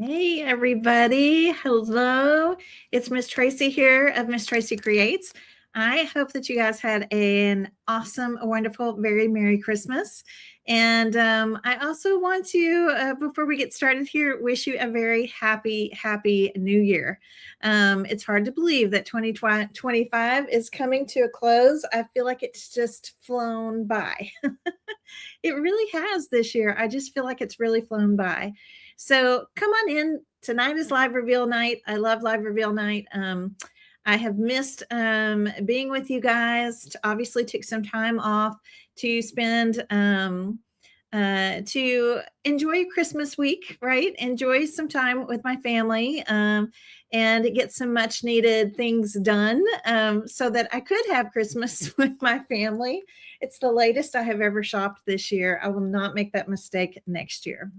Hey, everybody. Hello. It's Miss Tracy here of Miss Tracy Creates. I hope that you guys had an awesome, wonderful, very Merry Christmas. And I also want to, before we get started here, wish you a very happy New Year. It's hard to believe that 2025 is coming to a close. I feel like it's just flown by. It really has this year. I just feel like it's really flown by. So come on in. Tonight is live reveal night. I love live reveal night. I have missed being with you guys. Obviously, took some time off to spend to enjoy Christmas week, right? Enjoy some time with my family and get some much needed things done so that I could have Christmas with my family. It's the latest I have ever shopped this year. I will not make that mistake next year.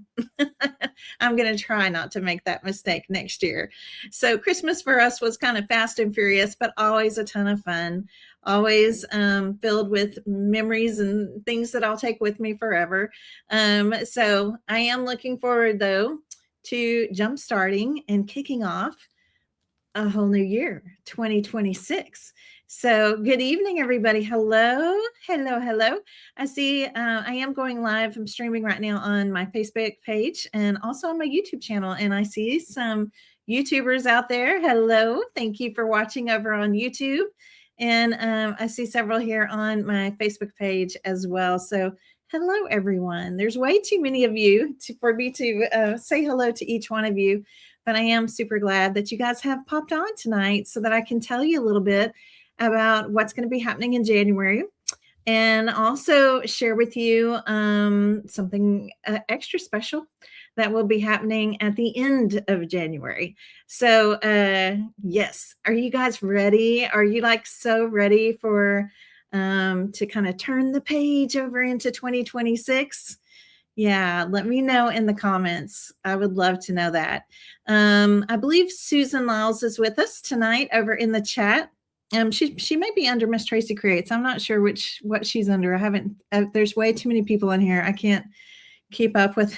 I'm going to try not to make that mistake next year. So, Christmas for us was kind of fast and furious, but always a ton of fun, always filled with memories and things that I'll take with me forever. So, I am looking forward, though, to jump starting and kicking off a whole new year, 2026. So, good evening, everybody. Hello. I see I am going live. I'm streaming right now on my Facebook page and also on my YouTube channel. And I see some YouTubers out there. Hello. Thank you for watching over on YouTube. And I see several here on my Facebook page as well. So, hello, everyone. There's way too many of you for me to say hello to each one of you. But I am super glad that you guys have popped on tonight so that I can tell you a little bit about what's going to be happening in January and also share with you something extra special that will be happening at the end of January. So, yes, are you guys ready? Are you like so ready for to kind of turn the page over into 2026? Yeah, let me know in the comments. I would love to know that. I believe Susan Lyles is with us tonight over in the chat. She may be under Miss Tracy Creates. I'm not sure what she's under. I haven't. There's way too many people in here. I can't keep up with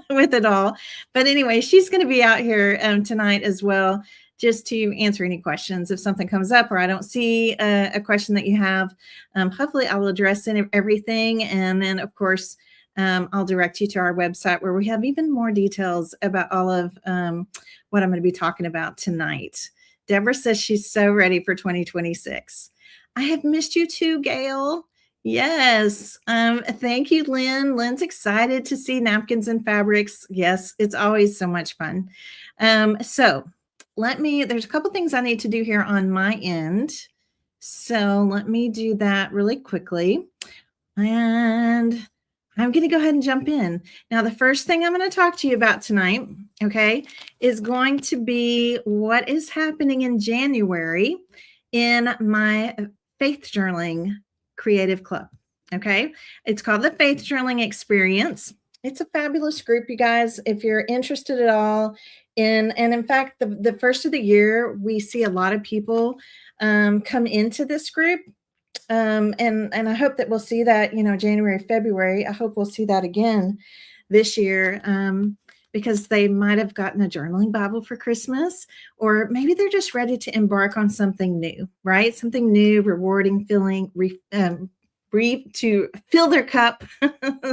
with it all. But anyway, she's going to be out here tonight as well, just to answer any questions if something comes up or I don't see a question that you have. Hopefully, I will address everything, and then of course. I'll direct you to our website where we have even more details about all of what I'm going to be talking about tonight. Deborah says she's so ready for 2026. I have missed you too, Gail. Yes. Thank you, Lynn. Lynn's excited to see napkins and fabrics. Yes, it's always so much fun. So there's a couple things I need to do here on my end. So let me do that really quickly. And I'm going to go ahead and jump in. Now, the first thing I'm going to talk to you about tonight, okay, is going to be what is happening in January in my Faith Journaling Creative Club, okay? It's called the Faith Journaling Experience. It's a fabulous group, you guys, if you're interested at all. And in fact, the first of the year, we see a lot of people come into this group. And I hope that we'll see that, January, February. I hope we'll see that again this year because they might have gotten a journaling Bible for Christmas, or maybe they're just ready to embark on something new, right? Something new, rewarding, to fill their cup.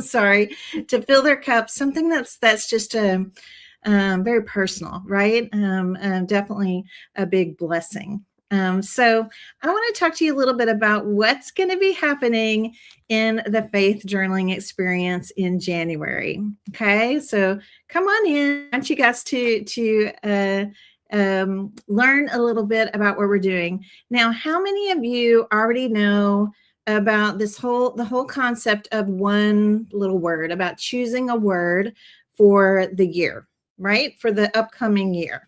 Sorry, to fill their cup. Something that's just very personal, right? Definitely a big blessing. So I want to talk to you a little bit about what's going to be happening in the Faith Journaling Experience in January. Okay, so come on in. I want you guys to learn a little bit about what we're doing. Now, how many of you already know about the whole concept of one little word, about choosing a word for the year, right? For the upcoming year.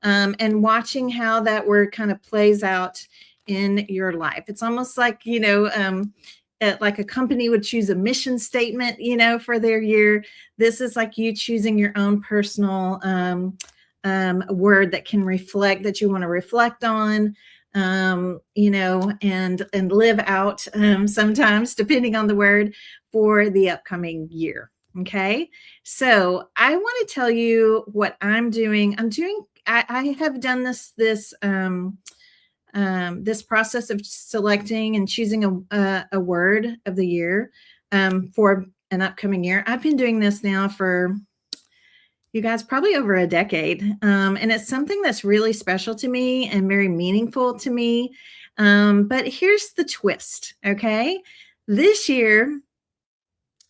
And watching how that word kind of plays out in your life. It's almost like, like a company would choose a mission statement, for their year. This is like you choosing your own personal word that can reflect, that you want to reflect on, and live out sometimes, depending on the word, for the upcoming year. Okay. So I want to tell you what I'm doing. I have done this process of selecting and choosing a word of the year for an upcoming year. I've been doing this now for, you guys, probably over a decade. And it's something that's really special to me and very meaningful to me. But here's the twist. Okay. This year,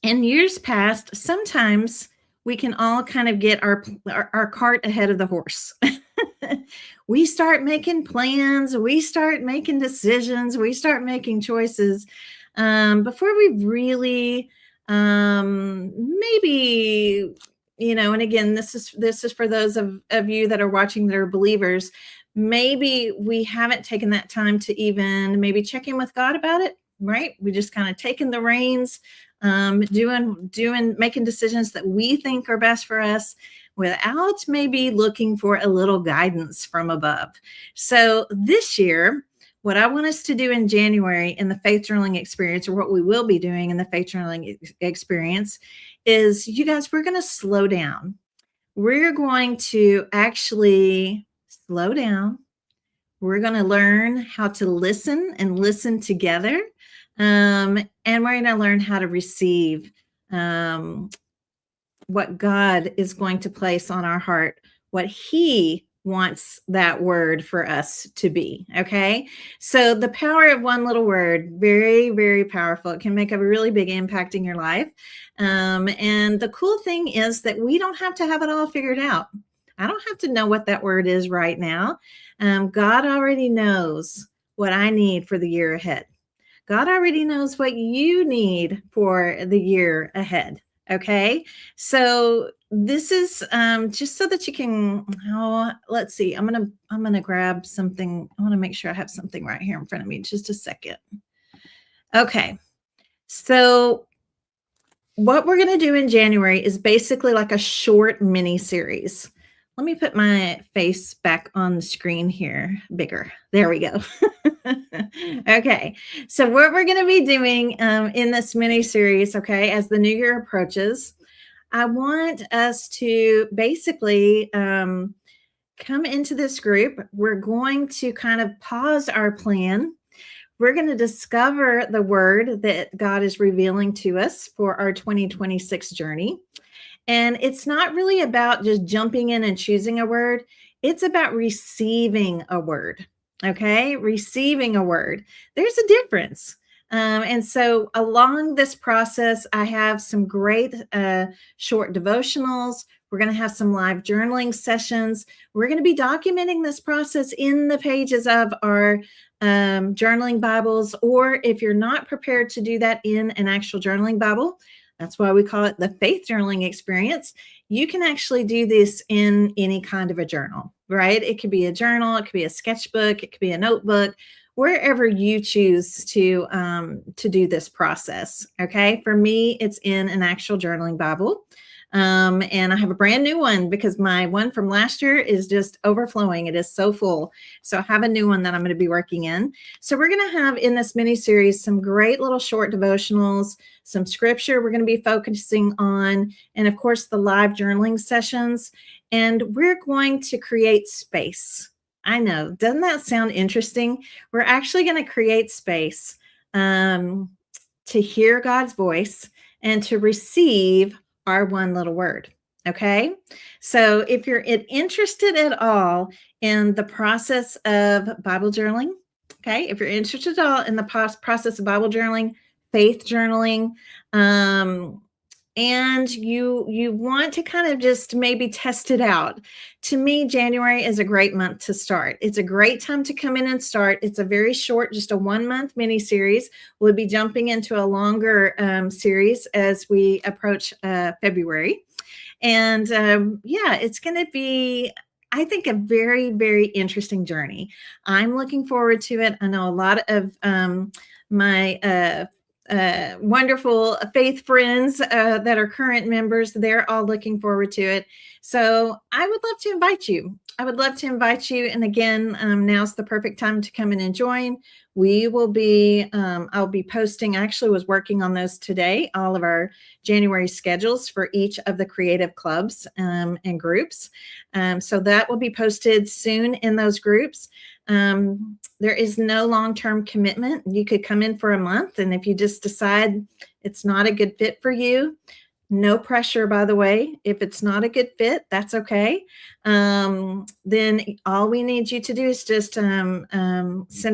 in years past, sometimes we can all kind of get our cart ahead of the horse. We start making plans, we start making decisions, we start making choices before we really maybe, and again, this is for those of you that are watching that are believers. Maybe we haven't taken that time to even maybe check in with God about it, right? We just kind of taken the reins, making decisions that we think are best for us without maybe looking for a little guidance from above. So this year, what I want us to do in January in the faith journaling experience, or what we will be doing in the faith journaling experience, is, you guys, we're going to slow down. We're going to actually slow down. We're going to learn how to listen and listen together. And we're going to learn how to receive what God is going to place on our heart, what He wants that word for us to be. Okay. So the power of one little word, very, very powerful. It can make a really big impact in your life. And the cool thing is that we don't have to have it all figured out. I don't have to know what that word is right now. God already knows what I need for the year ahead. God already knows what you need for the year ahead. Okay. So this is just so that you can, let's see, I'm going to grab something. I want to make sure I have something right here in front of me. Just a second. Okay. So what we're going to do in January is basically like a short mini series. Let me put my face back on the screen here, bigger. There we go. Okay. So what we're going to be doing in this mini series, okay, as the new year approaches, I want us to basically come into this group. We're going to kind of pause our plan. We're going to discover the word that God is revealing to us for our 2026 journey. And it's not really about just jumping in and choosing a word. It's about receiving a word. Okay. Receiving a word. There's a difference. And so along this process, I have some great short devotionals. We're going to have some live journaling sessions. We're going to be documenting this process in the pages of our journaling Bibles, or if you're not prepared to do that in an actual journaling Bible, that's why we call it the faith journaling experience. You can actually do this in any kind of a journal, right? It could be a journal, it could be a sketchbook, it could be a notebook, wherever you choose to do this process. Okay. For me, it's in an actual journaling Bible. And I have a brand new one because my one from last year is just overflowing. It is so full. So I have a new one that I'm going to be working in. So we're going to have in this mini series some great little short devotionals, some scripture we're going to be focusing on, and of course the live journaling sessions. And we're going to create space. I know, doesn't that sound interesting? We're actually going to create space to hear God's voice and to receive our one little word. Okay. So if you're interested at all in the process of Bible journaling, okay, if you're interested at all in the process of Bible journaling, faith journaling, and you want to kind of just maybe test it out, to me, January is a great month to start. It's a great time to come in and start. It's a very short, just a 1-month mini series. We'll be jumping into a longer series as we approach February. And it's going to be, I think, a very, very interesting journey. I'm looking forward to it. I know a lot of my wonderful faith friends that are current members, they're all looking forward to it. So I would love to invite you. And again, now's the perfect time to come in and join. we will be, I'll be posting, I actually was working on those today, all of our January schedules for each of the creative clubs and groups. So that will be posted soon in those groups. There is no long-term commitment. You could come in for a month, and if you just decide it's not a good fit for you, no pressure, by the way. If it's not a good fit, that's okay. Then all we need you to do is just send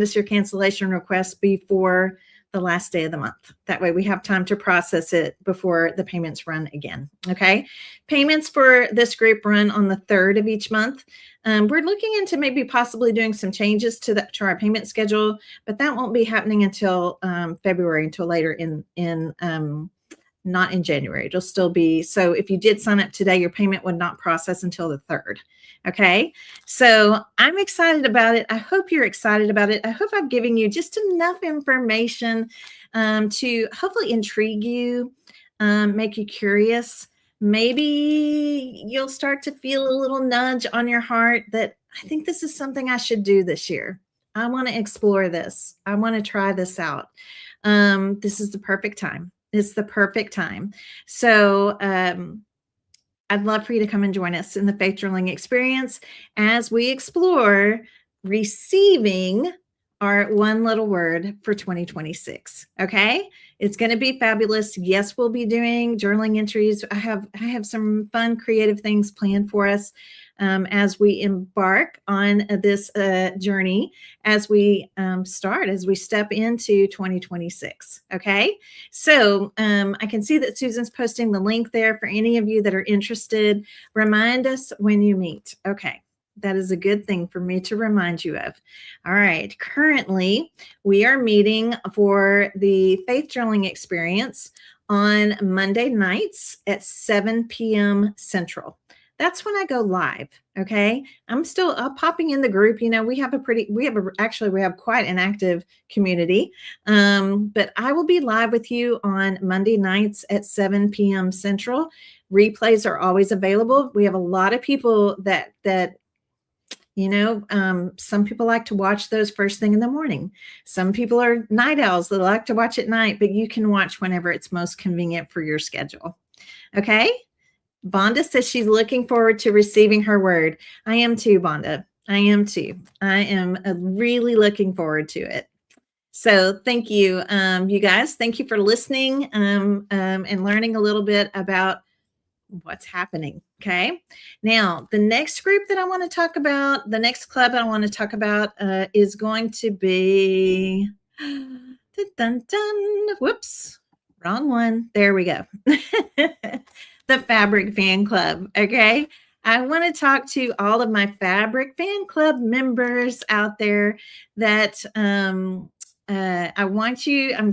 us your cancellation request before the last day of the month. That way we have time to process it before the payments run again. Okay. Payments for this group run on the 3rd of each month. We're looking into maybe possibly doing some changes to our payment schedule, but that won't be happening until February, until later in not in January. It'll still be, so if you did sign up today, your payment would not process until the 3rd. Okay. So I'm excited about it. I hope you're excited about it. I hope I've given you just enough information to hopefully intrigue you, make you curious. Maybe you'll start to feel a little nudge on your heart that I think this is something I should do this year. I want to explore this. I want to try this out. This is the perfect time. It's the perfect time. So I'd love for you to come and join us in the Faith Journaling Experience as we explore receiving our one little word for 2026. Okay. It's going to be fabulous. Yes, we'll be doing journaling entries. I have some fun, creative things planned for us as we embark on this journey, as we step into 2026. Okay. So I can see that Susan's posting the link there for any of you that are interested. Remind us when you meet. Okay. That is a good thing for me to remind you of. All right. Currently, we are meeting for the Faith Journaling Experience on Monday nights at 7 p.m. Central. That's when I go live. Okay. I'm still popping in the group. You know, we have quite an active community. But I will be live with you on Monday nights at 7 p.m. Central. Replays are always available. We have a lot of people that some people like to watch those first thing in the morning. Some people are night owls that like to watch at night, but you can watch whenever it's most convenient for your schedule. Okay. Bonda says she's looking forward to receiving her word. I am too, Bonda. I am too. I am really looking forward to it. So thank you, you guys. Thank you for listening and learning a little bit about what's happening. Okay. Now, the next group that I want to talk about, the next club I want to talk about is going to be, dun, dun, dun, whoops, wrong one. There we go. The Fabric Fan Club. Okay. I want to talk to all of my Fabric Fan Club members out there that I'm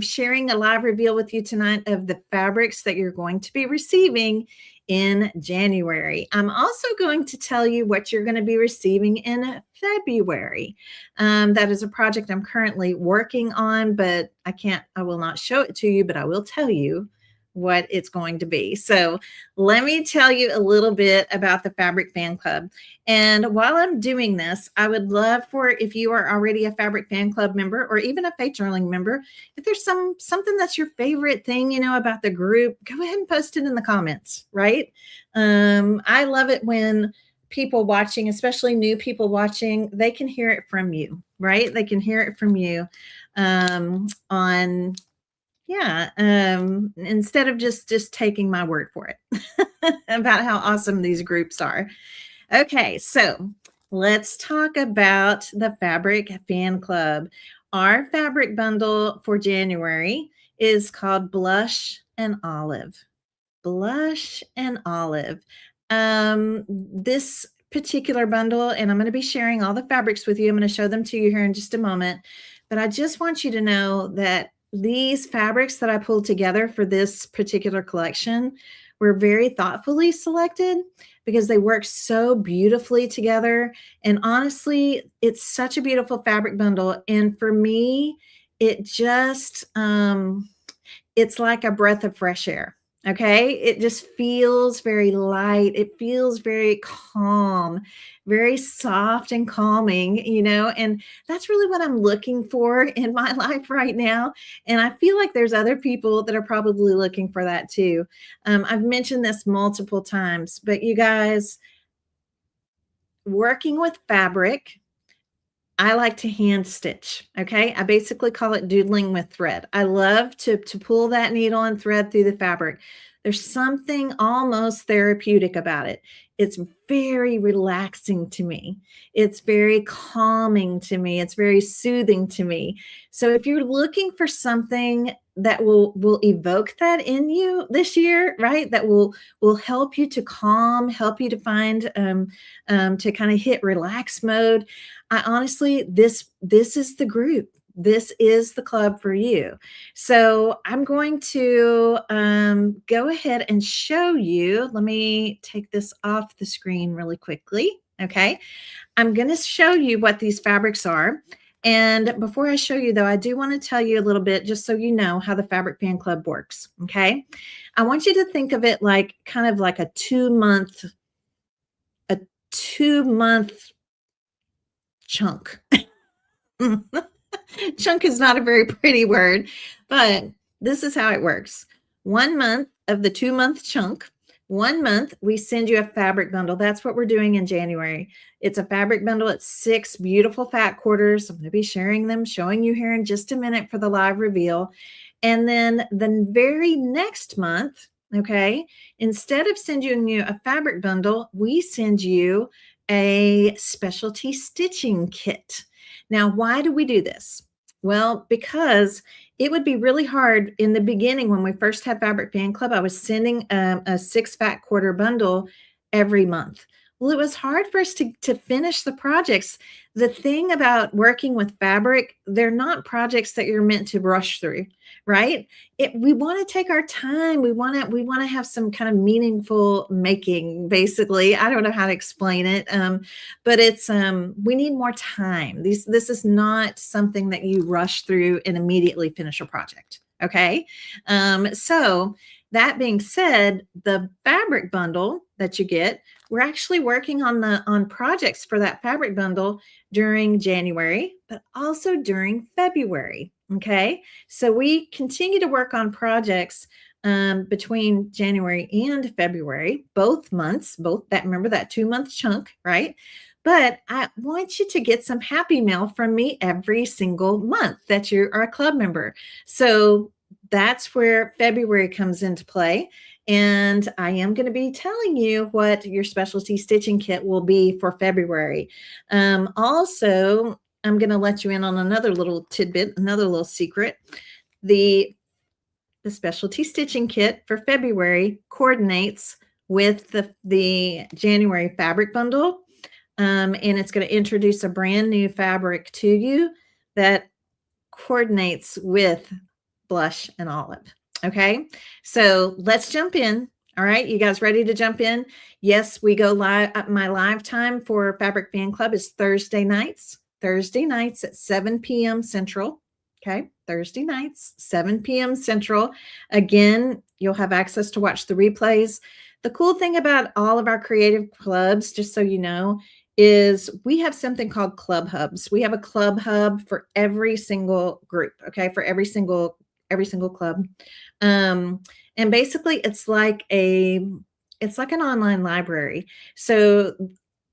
sharing a live reveal with you tonight of the fabrics that you're going to be receiving in January. I'm also going to tell you what you're going to be receiving in February. That is a project I'm currently working on, but I will not show it to you, but I will tell you what it's going to be. So let me tell you a little bit about the Fabric Fan Club. And while I'm doing this, I would love for, if you are already a Fabric Fan Club member or even a Faith Journaling member, if there's something that's your favorite thing, about the group, go ahead and post it in the comments, right? I love it when people watching, especially new people watching, they can hear it from you, right? They can hear it from you instead of just taking my word for it about how awesome these groups are. Okay, so let's talk about the Fabric Fan Club. Our fabric bundle for January is called Blush and Olive. Blush and Olive. This particular bundle, and I'm going to be sharing all the fabrics with you. I'm going to show them to you here in just a moment. But I just want you to know that these fabrics that I pulled together for this particular collection were very thoughtfully selected because they work so beautifully together. And honestly, it's such a beautiful fabric bundle. And for me, it just, it's like a breath of fresh air. Okay. It just feels very light. It feels very calm, very soft and calming, and that's really what I'm looking for in my life right now. And I feel like there's other people that are probably looking for that too. I've mentioned this multiple times, but you guys, working with fabric, I like to hand stitch. Okay. I basically call it doodling with thread. I love to pull that needle and thread through the fabric. There's something almost therapeutic about it. It's very relaxing to me. It's very calming to me. It's very soothing to me. So if you're looking for something that will evoke that in you this year, right? That will help you to calm, help you to find to kind of hit relax mode. I honestly, this is the group. This is the club for you. So I'm going to go ahead and show you. Let me take this off the screen really quickly. Okay. I'm going to show you what these fabrics are. And before I show you, though, I do want to tell you a little bit, just so you know how the Fabric Fan Club works. Okay. I want you to think of it like kind of like a 2 month chunk. Chunk is not a very pretty word, but this is how it works. 1 month of the 2 month chunk, 1 month, we send you a fabric bundle. That's what we're doing in January. It's a fabric bundle. It's 6 beautiful fat quarters. I'm going to be sharing them, showing you here in just a minute for the live reveal. And then the very next month, okay, instead of sending you a fabric bundle, we send you a specialty stitching kit. Now, why do we do this? Well, because it would be really hard in the beginning when we first had Fabric Fan Club. I was sending a 6 fat quarter bundle every month. Well, it was hard for us to finish the projects. The thing about working with fabric, they're not projects that you're meant to rush through, right? We want to take our time. We want to have some kind of meaningful making, basically. I don't know how to explain it. But it's we need more time. This is not something that you rush through and immediately finish a project. Okay. So that being said, the fabric bundle that you get, we're actually working on projects for that fabric bundle during January, but also during February. Okay. So we continue to work on projects between January and February, both months, remember that 2 month chunk, right? But I want you to get some happy mail from me every single month that you are a club member. So that's where February comes into play. And I am going to be telling you what your specialty stitching kit will be for February. Also, I'm going to let you in on another little tidbit, another little secret. The specialty stitching kit for February coordinates with the January fabric bundle. And it's going to introduce a brand new fabric to you that coordinates with Blush and Olive. Okay, so let's jump in. All right, you guys ready to jump in? Yes, we go live. My live time for Fabric Fan Club is Thursday nights at 7 p.m. Central. Okay, Thursday nights, 7 p.m. Central. Again, you'll have access to watch the replays. The cool thing about all of our creative clubs, just so you know, is we have something called club hubs. We have a club hub for every single group, okay, for every single club. And basically it's like an online library. So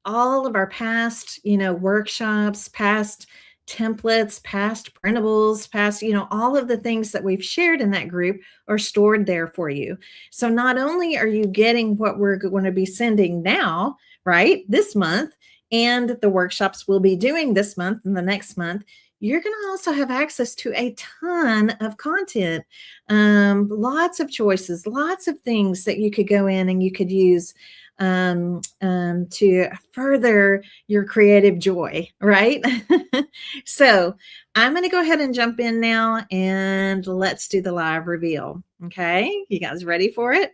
all of our past, workshops, past templates, past printables, past, all of the things that we've shared in that group are stored there for you. So not only are you getting what we're going to be sending now, right, this month, and the workshops we'll be doing this month and the next month, you're going to also have access to a ton of content, lots of choices, lots of things that you could go in and you could use to further your creative joy, right? So I'm going to go ahead and jump in now and let's do the live reveal. Okay, you guys ready for it?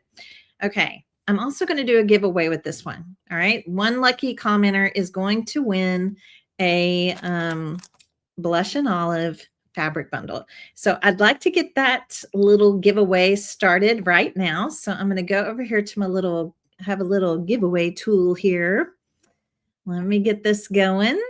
Okay, I'm also going to do a giveaway with this one. All right, one lucky commenter is going to win a Blush and Olive fabric bundle. So I'd like to get that little giveaway started right now. So I'm going to go over here to my little, I have a little giveaway tool here. Let me get this going.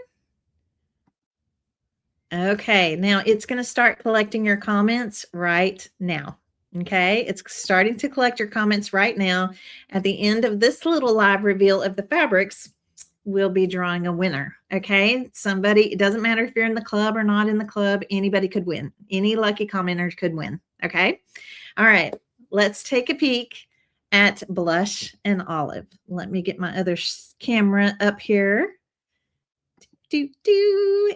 Okay, now it's going to start collecting your comments right now. Okay, it's starting to collect your comments right now. At the end of this little live reveal of the fabrics, we'll be drawing a winner. Okay, somebody, it doesn't matter if you're in the club or not in the club, anybody could win. Any lucky commenters could win. Okay, all right, let's take a peek at Blush and Olive. Let me get my other camera up here.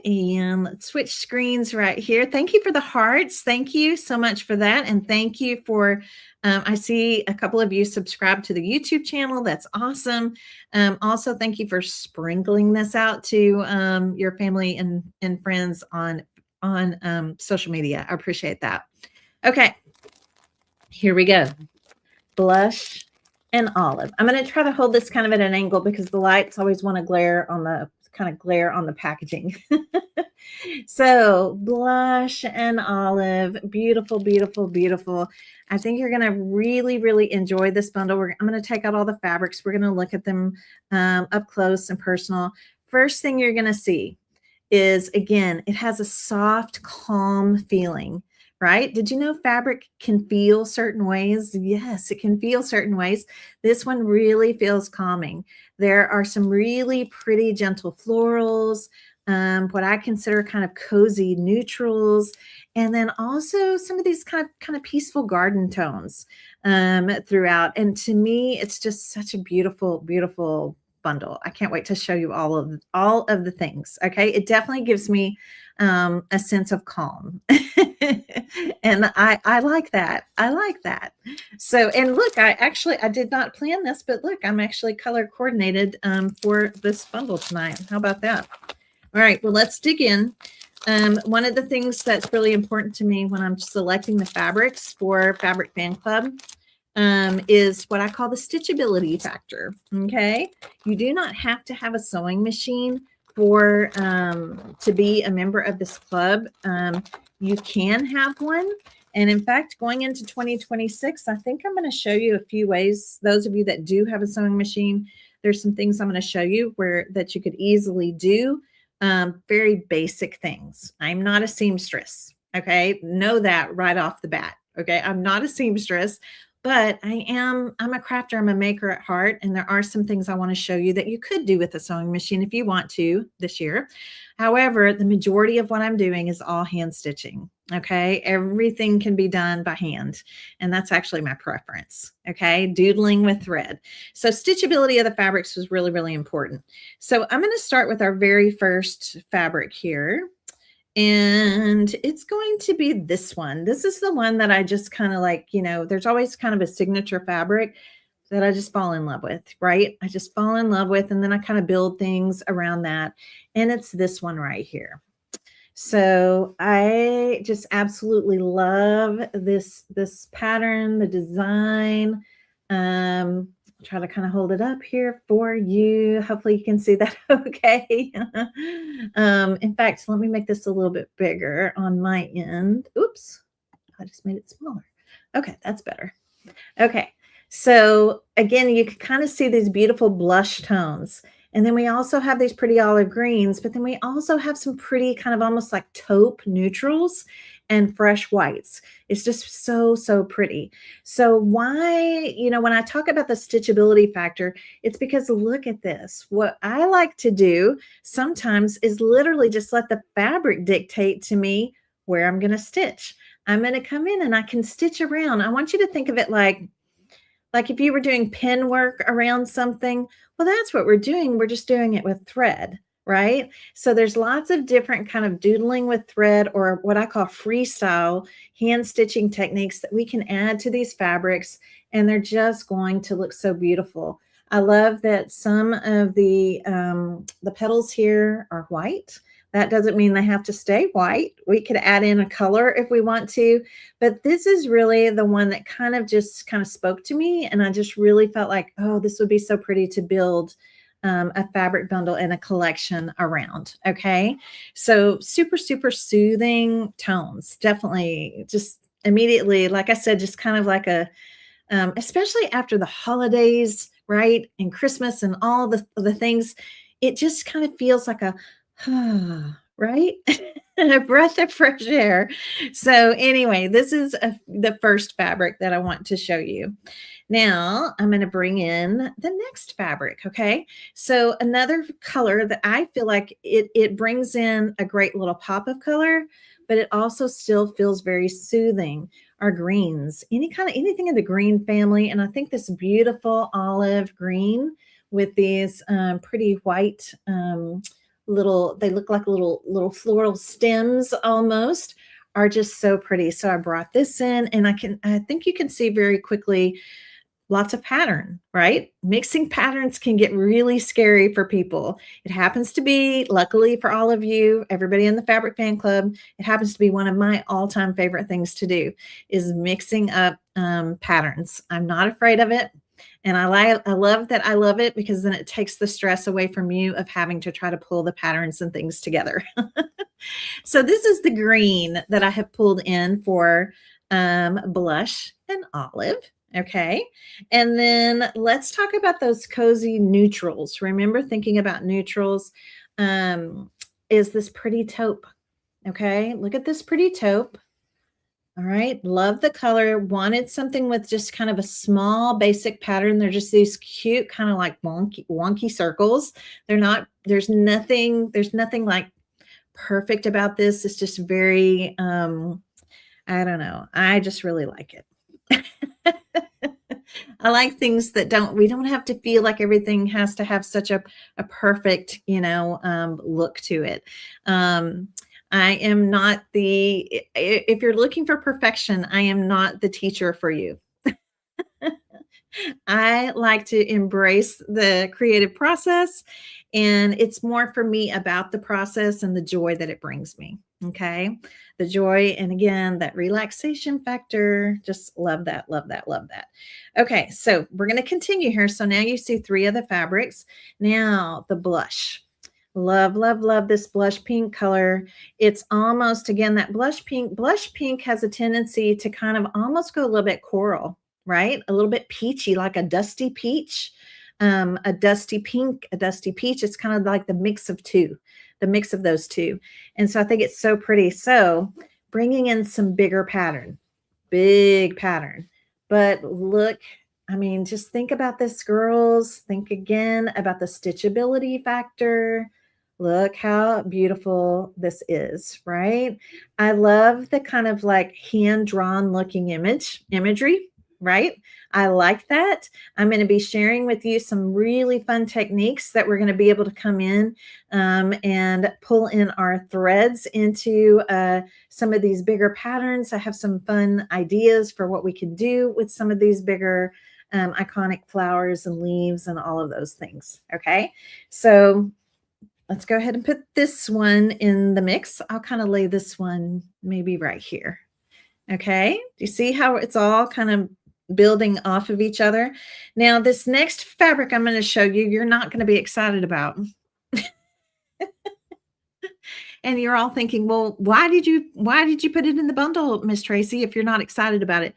And let's switch screens right here. Thank you for the hearts. Thank you so much for that. And thank you for, I see a couple of you subscribe to the YouTube channel. That's awesome. Also, thank you for sprinkling this out to your family and friends on social media. I appreciate that. Okay, here we go. Blush and Olive. I'm going to try to hold this kind of at an angle because the lights always want to glare on the packaging. So Blush and Olive, beautiful, beautiful, beautiful. I think you're going to really, really enjoy this bundle. I'm going to take out all the fabrics. We're going to look at them up close and personal. First thing you're going to see is, again, it has a soft, calm feeling. Right? Did you know fabric can feel certain ways? Yes, it can feel certain ways. This one really feels calming. There are some really pretty, gentle florals, what I consider kind of cozy neutrals, and then also some of these kind of peaceful garden tones throughout. And to me, it's just such a beautiful, beautiful bundle. I can't wait to show you all of the things. Okay, it definitely gives me a sense of calm. And I like that. I like that. So, and look, I did not plan this, but look, I'm actually color coordinated for this bundle tonight. How about that? All right, well, let's dig in. One of the things that's really important to me when I'm selecting the fabrics for Fabric Fan Club is what I call the stitchability factor. Okay, you do not have to have a sewing machine for to be a member of this club. You can have one. And in fact, going into 2026, I think I'm going to show you a few ways. Those of you that do have a sewing machine, there's some things I'm going to show you that you could easily do. Very basic things. I'm not a seamstress. Okay. Know that right off the bat. Okay. I'm not a seamstress, but I'm a crafter. I'm a maker at heart. And there are some things I want to show you that you could do with a sewing machine if you want to this year. However, the majority of what I'm doing is all hand stitching. Okay. Everything can be done by hand. And that's actually my preference. Okay. Doodling with thread. So stitchability of the fabrics was really, really important. So I'm going to start with our very first fabric here. And it's going to be this one. This is the one that I just kind of like, there's always kind of a signature fabric that I just fall in love with, right? I just fall in love with, and then I kind of build things around that. And it's this one right here. So I just absolutely love this pattern, the design. Try to kind of hold it up here for you. Hopefully you can see that okay. In fact, let me make this a little bit bigger on my end. Oops, I just made it smaller. Okay, that's better. Okay, so again, you can kind of see these beautiful blush tones. And then we also have these pretty olive greens, but then we also have some pretty kind of almost like taupe neutrals and fresh whites. It's just so, so pretty. So why, when I talk about the stitchability factor, it's because look at this. What I like to do sometimes is literally just let the fabric dictate to me where I'm going to stitch. I'm going to come in and I can stitch around. I want you to think of it like if you were doing pin work around something. Well, that's what we're doing. We're just doing it with thread, right? So there's lots of different kind of doodling with thread, or what I call freestyle hand stitching techniques that we can add to these fabrics, and they're just going to look so beautiful. I love that some of the petals here are white. That doesn't mean they have to stay white. We could add in a color if we want to, but this is really the one that kind of spoke to me. And I just really felt like, oh, this would be so pretty to build a fabric bundle and a collection around. Okay. So super, super soothing tones. Definitely just immediately, like I said, just kind of like especially after the holidays, right? And Christmas and all the things, it just kind of feels like a, right? A breath of fresh air. So anyway, this is the first fabric that I want to show you. Now I'm going to bring in the next fabric. Okay. So another color that I feel like it brings in a great little pop of color, but it also still feels very soothing, are greens, anything in the green family. And I think this beautiful olive green with these pretty white they look like little floral stems almost, are just so pretty. So I brought this in, and I think you can see very quickly lots of pattern, right? Mixing patterns can get really scary for people. It happens to be, luckily for all of you, everybody in the Fabric Fan Club, it happens to be one of my all-time favorite things to do is mixing up patterns. I'm not afraid of it. And I love that I love it because then it takes the stress away from you of having to try to pull the patterns and things together. So this is the green that I have pulled in for blush and olive. Okay. And then let's talk about those cozy neutrals. Remember thinking about neutrals is this pretty taupe. Okay. Look at this pretty taupe. All right. Love the color. Wanted something with just kind of a small basic pattern. They're just these cute, kind of like wonky circles. There's nothing like perfect about this. It's just very, I don't know. I just really like it. I like things that we don't have to feel like everything has to have such a perfect, look to it. I am not if you're looking for perfection, I am not the teacher for you. I like to embrace the creative process, and it's more for me about the process and the joy that it brings me. Okay. The joy. And again, that relaxation factor. Just love that, love that, love that. Okay. So we're going to continue here. So now you see 3 of the fabrics. Now the blush. Love, love, love this blush pink color. It's almost, again, that blush pink. Blush pink has a tendency to kind of almost go a little bit coral, right? A little bit peachy, like a dusty peach, a dusty pink, a dusty peach. It's kind of like the mix of those two. And so I think it's so pretty. So bringing in some big pattern. But look, I mean, just think about this, girls. Think again about the stitchability factor. Look how beautiful this is, right? I love the kind of like hand-drawn looking imagery, right? I like that. I'm going to be sharing with you some really fun techniques that we're going to be able to come in and pull in our threads into some of these bigger patterns. I have some fun ideas for what we can do with some of these bigger iconic flowers and leaves and all of those things. Okay, so let's go ahead and put this one in the mix. I'll kind of lay this one maybe right here. Okay, do you see how it's all kind of building off of each other? Now, this next fabric I'm going to show you, you're not going to be excited about. And you're all thinking, well, why did you put it in the bundle, Miss Tracy, if you're not excited about it?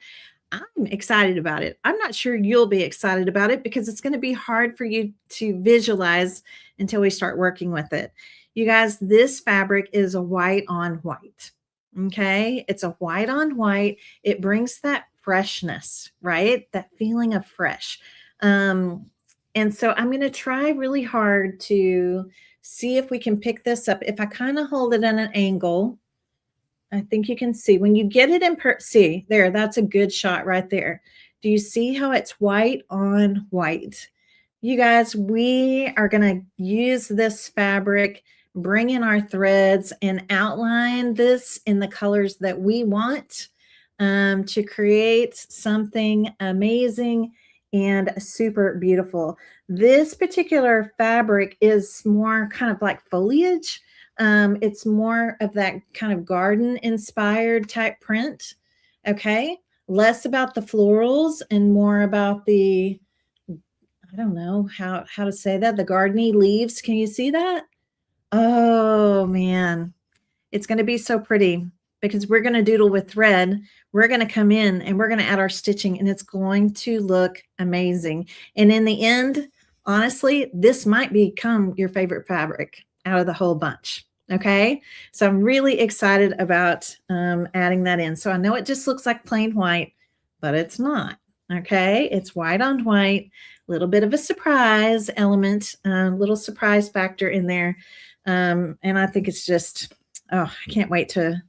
I'm excited about it. I'm not sure you'll be excited about it because it's going to be hard for you to visualize until we start working with it. You guys, this fabric is a white on white. Okay. It's a white on white. It brings that freshness, right? That feeling of fresh. And so I'm going to try really hard to see if we can pick this up. If I kind of hold it at an angle, I think you can see when you get it in see there, that's a good shot right there. Do you see how it's white on white? You guys, we are going to use this fabric, bring in our threads and outline this in the colors that we want to create something amazing and super beautiful. This particular fabric is more kind of like foliage. It's more of that kind of garden inspired type print. Okay. Less about the florals and more about the, I don't know how to say that. The gardeny leaves. Can you see that? Oh man, it's going to be so pretty because we're going to doodle with thread. We're going to come in and we're going to add our stitching and it's going to look amazing. And in the end, honestly, this might become your favorite fabric out of the whole bunch. Okay. So I'm really excited about adding that in. So I know it just looks like plain white, but it's not. Okay. It's white on white, a little bit of a surprise element, little surprise factor in there. And I think it's just, oh, I can't wait to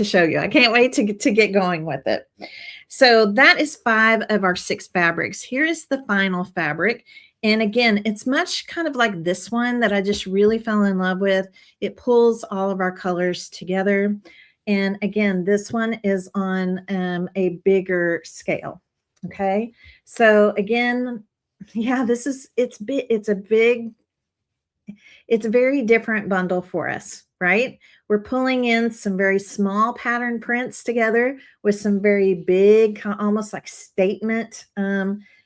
show you. I can't wait to get going with it. So that is 5 of our 6 fabrics. Here is the final fabric. And again, it's much kind of like this one that I just really fell in love with. It pulls all of our colors together. And again, this one is on a bigger scale. Okay. So again, yeah, it's a very different bundle for us, right? We're pulling in some very small pattern prints together with some very big, almost like statement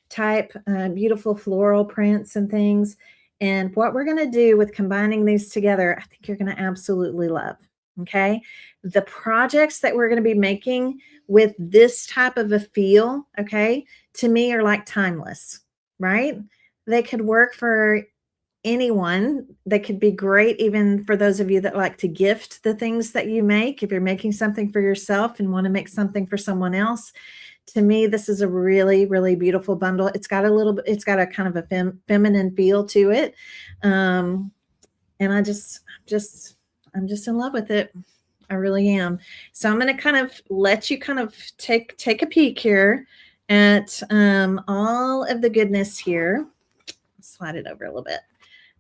type, beautiful floral prints and things. And what we're going to do with combining these together, I think you're going to absolutely love. Okay. The projects that we're going to be making with this type of a feel, okay, to me are like timeless, right? They could work for anyone. They could be great even for those of you that like to gift the things that you make. If you're making something for yourself and want to make something for someone else, to me, this is a really, really beautiful bundle. It's got a kind of a feminine feel to it. And I'm just in love with it. I really am. So I'm going to kind of let you kind of take a peek here at all of the goodness here. Slide it over a little bit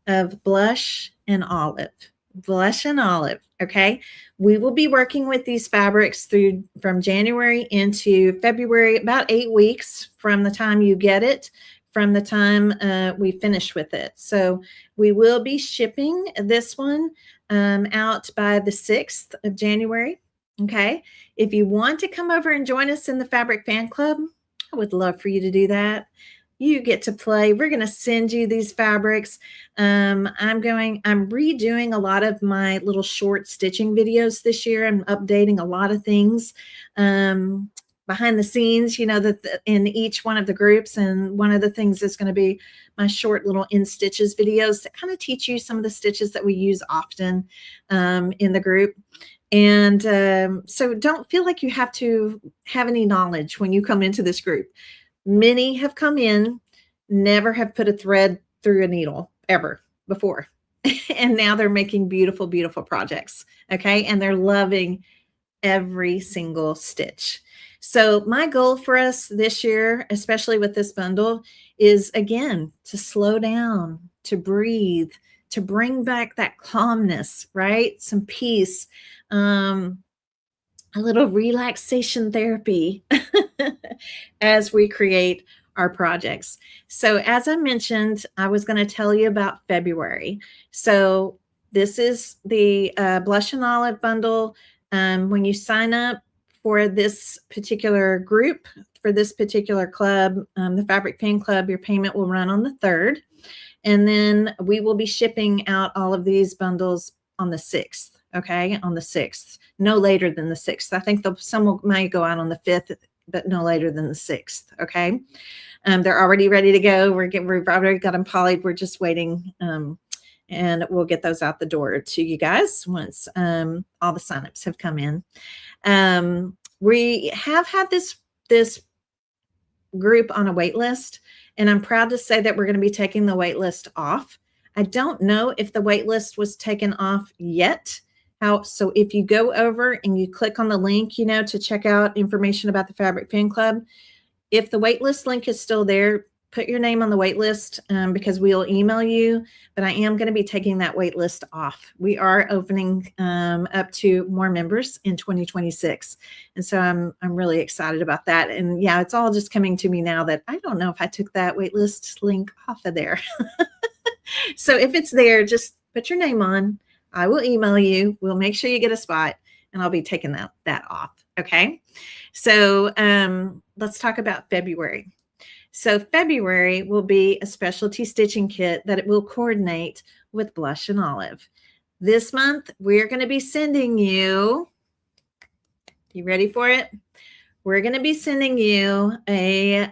of blush and olive. Okay. We will be working with these fabrics from January into February, about 8 weeks from the time you get it, from the time we finish with it. So we will be shipping this one out by the 6th of January. Okay. If you want to come over and join us in the Fabric Fan Club, I would love for you to do that. You get to play. We're going to send you these fabrics. I'm redoing a lot of my little short stitching videos this year. I'm updating a lot of things behind the scenes, in each one of the groups. And one of the things is going to be my short little in stitches videos that kind of teach you some of the stitches that we use often in the group. And so don't feel like you have to have any knowledge when you come into this group. Many have come in, never have put a thread through a needle ever before. And now they're making beautiful, beautiful projects. Okay. And they're loving every single stitch. So my goal for us this year, especially with this bundle, is again, to slow down, to breathe, to bring back that calmness, right? Some peace, a little relaxation therapy as we create our projects. So as I mentioned, I was going to tell you about February. So this is the Blush and Olive bundle. When you sign up for this particular group, for this particular club, the Fabric Fan Club, your payment will run on the 3rd. And then we will be shipping out all of these bundles on the 6th. Okay, on the 6th, no later than the 6th. I think some might go out on the 5th, but no later than the 6th. Okay, they're already ready to go. We've already got them polyed. We're just waiting, and we'll get those out the door to you guys once all the signups have come in. We have had this group on a wait list, and I'm proud to say that we're going to be taking the wait list off. I don't know if the wait list was taken off yet. So if you go over and you click on the link, to check out information about the Fabric Fan Club, if the waitlist link is still there, put your name on the wait list because we'll email you. But I am going to be taking that wait list off. We are opening up to more members in 2026. And so I'm really excited about that. And yeah, it's all just coming to me now that I don't know if I took that wait list link off of there. So if it's there, just put your name on. I will email you. We'll make sure you get a spot, and I'll be taking that off. Okay. So let's talk about February. So February will be a specialty stitching kit that it will coordinate with Blush and Olive. This month, we're going to be sending you, you ready for it? We're going to be sending you a,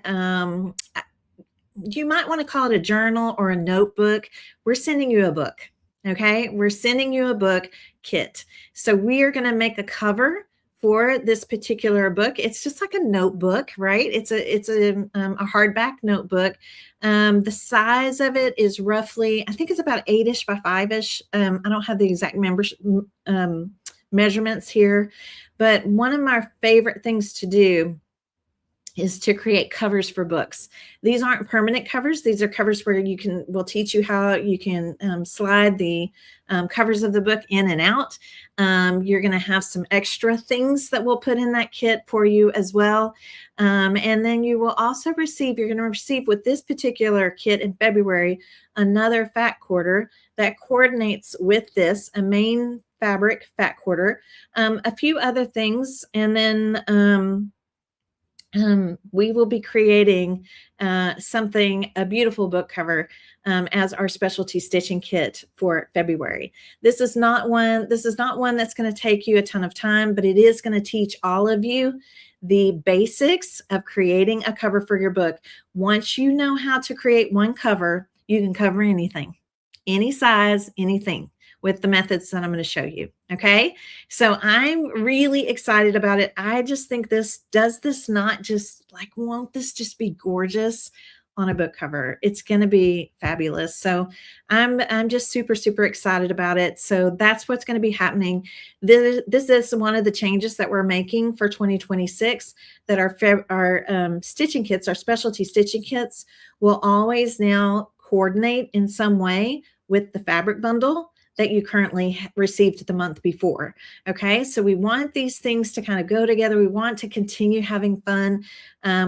you might want to call it a journal or a notebook. We're sending you a book. Okay. We're sending you a book kit. So we are going to make a cover for this particular book. It's just like a notebook, right? It's a hardback notebook. The size of it is roughly, I think it's about 8-ish by 5-ish. I don't have the exact measurements here, but one of my favorite things to do is to create covers for books. These aren't permanent covers. These are covers where we'll teach you how you can slide the covers of the book in and out. You're going to have some extra things that we'll put in that kit for you as well. And then you will also receive, you're going to receive with this particular kit in February, another fat quarter that coordinates with this, a main fabric fat quarter, a few other things, and then we will be creating a beautiful book cover as our specialty stitching kit for February. This is not one that's going to take you a ton of time, but it is going to teach all of you the basics of creating a cover for your book. Once you know how to create one cover, you can cover anything, any size, anything, with the methods that I'm going to show you. Okay. So I'm really excited about it. I just think does this not just like, won't this just be gorgeous on a book cover? It's going to be fabulous. So I'm just super, super excited about it. So that's what's going to be happening. This is one of the changes that we're making for 2026, that our stitching kits, our specialty stitching kits, will always now coordinate in some way with the fabric bundle that you currently received the month before. Okay, so we want these things to kind of go together. We want to continue having fun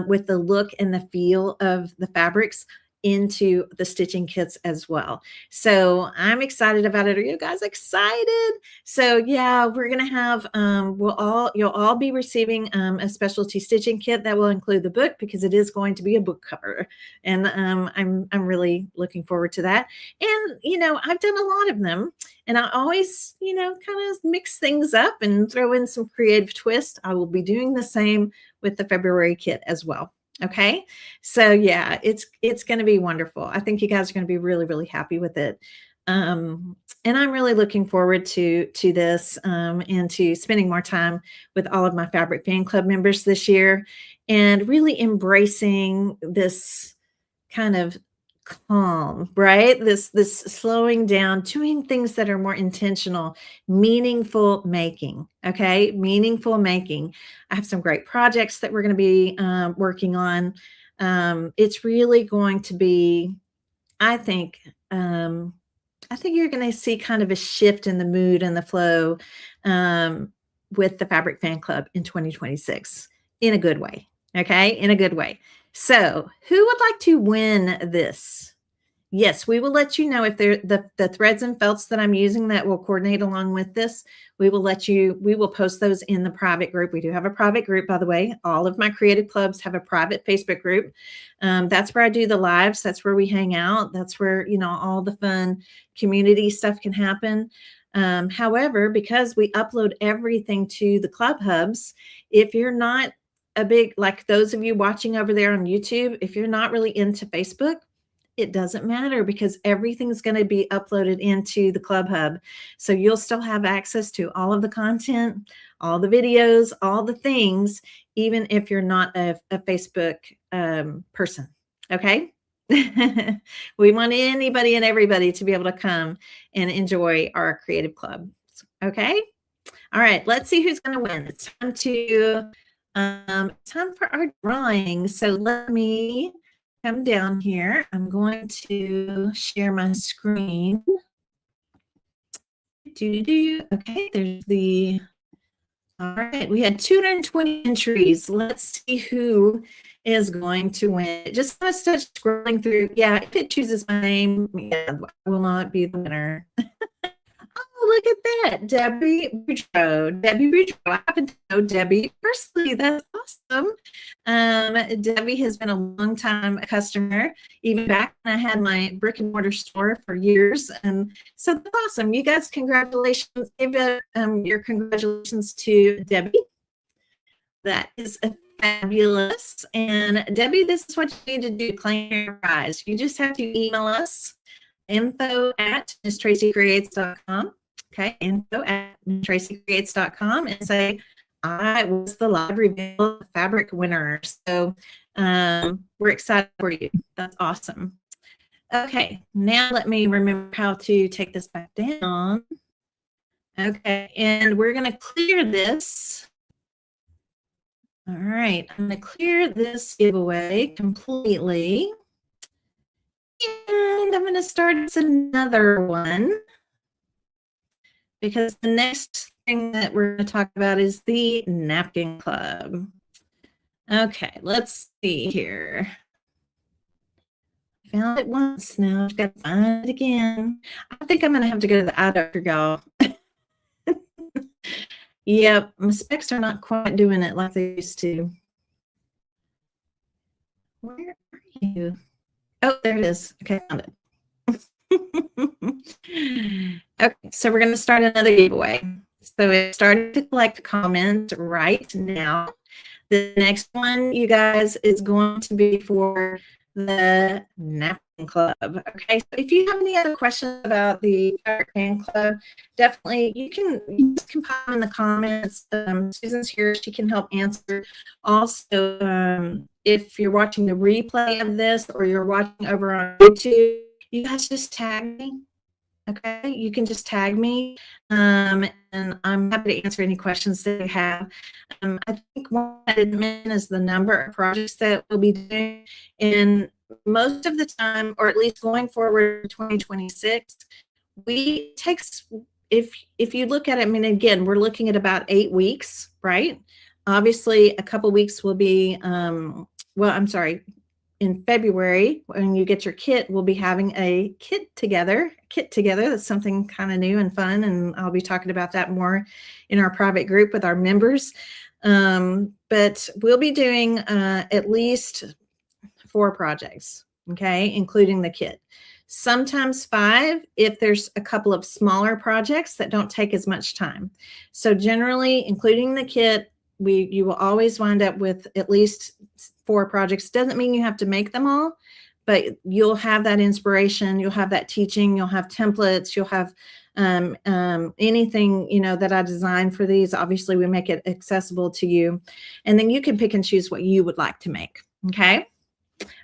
with the look and the feel of the fabrics into the stitching kits as well. So I'm excited about it. Are you guys excited? So yeah, we're gonna have you'll all be receiving a specialty stitching kit that will include the book, because it is going to be a book cover, and I'm really looking forward to that. And I've done a lot of them, and I always kind of mix things up and throw in some creative twist. I will be doing the same with the February kit as well. Okay. So yeah, it's going to be wonderful. I think you guys are going to be really, really happy with it. And I'm really looking forward to this and to spending more time with all of my Fabric Fan Club members this year, and really embracing this kind of calm, right? This slowing down, doing things that are more intentional, meaningful making. Okay, meaningful making. I have some great projects that we're going to be working on. It's really going to be, I think you're going to see kind of a shift in the mood and the flow with the Fabric Fan Club in 2026 in a good way. Okay, in a good way. So who would like to win this? Yes, we will let you know if they're the threads and felts that I'm using that will coordinate along with this. We will post those in the private group. We do have a private group, by the way. All of my creative clubs have a private Facebook group. That's where I do the lives. That's where we hang out. That's where, all the fun community stuff can happen. However, because we upload everything to the club hubs, if you're not like those of you watching over there on YouTube, if you're not really into Facebook, it doesn't matter, because everything's going to be uploaded into the Club Hub. So you'll still have access to all of the content, all the videos, all the things, even if you're not a Facebook person. Okay. We want anybody and everybody to be able to come and enjoy our creative club. Okay. All right. Let's see who's going to win. It's time for our drawing. So let me come down here. I'm going to share my screen. Okay, there's all right, we had 220 entries. Let's see who is going to win. Just going to start scrolling through. Yeah, if it chooses my name, yeah, I will not be the winner. look at that. Debbie Boudreaux. Debbie Boudreaux. I happen to know Debbie personally. That's awesome. Debbie has been a long time customer, even back when I had my brick and mortar store for years. And so that's awesome. You guys, congratulations. Give your congratulations to Debbie. That is fabulous. And Debbie, this is what you need to do to claim your prize. You just have to email us info@MissTracyCreates.com. Okay, info@MissTracyCreates.com and say, I was the live reveal fabric winner. So we're excited for you. That's awesome. Okay, now let me remember how to take this back down. Okay, and we're going to clear this. All right, I'm going to clear this giveaway completely. And I'm going to start another one because the next thing that we're going to talk about is the Napkin Club. Okay, let's see here. I found it once, now I've got to find it again. I think I'm going to have to go to the eye doctor, y'all. Yep, my specs are not quite doing it like they used to. Where are you? Oh, there it is. Okay, I found it. Okay, so we're going to start another giveaway. So it's starting to collect comments right now. The next one, you guys, is going to be for the Napkin Club. Okay, so if you have any other questions about the Fabric Fan Club, definitely you just can pop in the comments. Susan's here; she can help answer. Also, if you're watching the replay of this or you're watching over on YouTube, you guys just tag me. Okay, you can just tag me, and I'm happy to answer any questions that you have. I think one I didn't mention is the number of projects that we'll be doing. And most of the time, or at least going forward in 2026, if you look at it, I mean, again, we're looking at about 8 weeks, right? Obviously, a couple weeks will be, in February, when you get your kit, we'll be having a kit together. That's something kind of new and fun, and I'll be talking about that more in our private group with our members. But we'll be doing at least 4 projects, okay, including the kit. Sometimes 5 if there's a couple of smaller projects that don't take as much time. So generally, including the kit, you will always wind up with at least 4 projects. Doesn't mean you have to make them all, but you'll have that inspiration, you'll have that teaching, you'll have templates, you'll have anything, that I designed for these. Obviously, we make it accessible to you, and then you can pick and choose what you would like to make. Okay.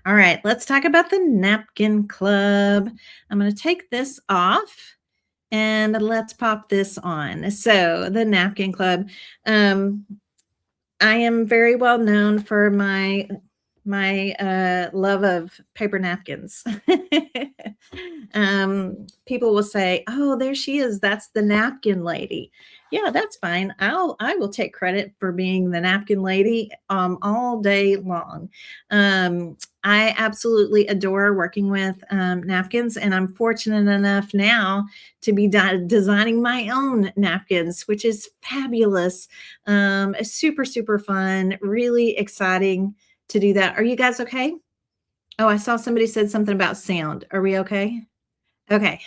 All right, let's talk about the Napkin Club. I'm going to take this off and let's pop this on. So the Napkin Club, I am very well known for my love of paper napkins. People will say, "Oh, there she is. That's the napkin lady." Yeah, that's fine. I will take credit for being the napkin lady all day long. I absolutely adore working with napkins, and I'm fortunate enough now to be designing my own napkins, which is fabulous. Super, super fun, really exciting to do that. Are you guys okay? Oh, I saw somebody said something about sound. Are we okay? Okay.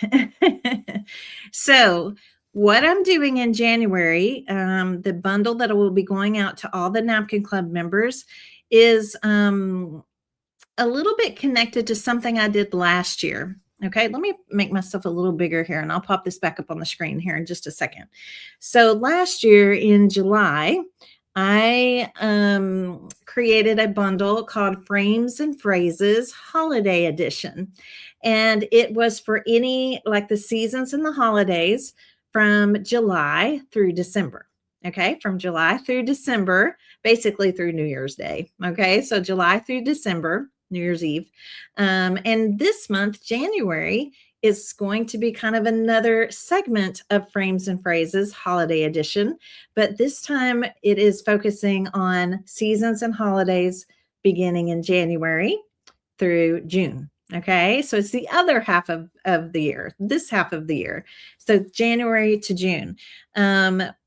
So what I'm doing in January, the bundle that will be going out to all the Napkin Club members is a little bit connected to something I did last year. Okay, let me make myself a little bigger here, and I'll pop this back up on the screen here in just a second. So last year in July, I created a bundle called Frames and Phrases Holiday Edition. And it was for like the seasons and the holidays from July through December. Okay, from July through December, basically through New Year's Day. Okay, so July through December, New Year's Eve. And this month, January, is going to be kind of another segment of Frames and Phrases Holiday Edition, but this time it is focusing on seasons and holidays beginning in January through June. Okay, so it's the other half of the year, this half of the year. So January to June.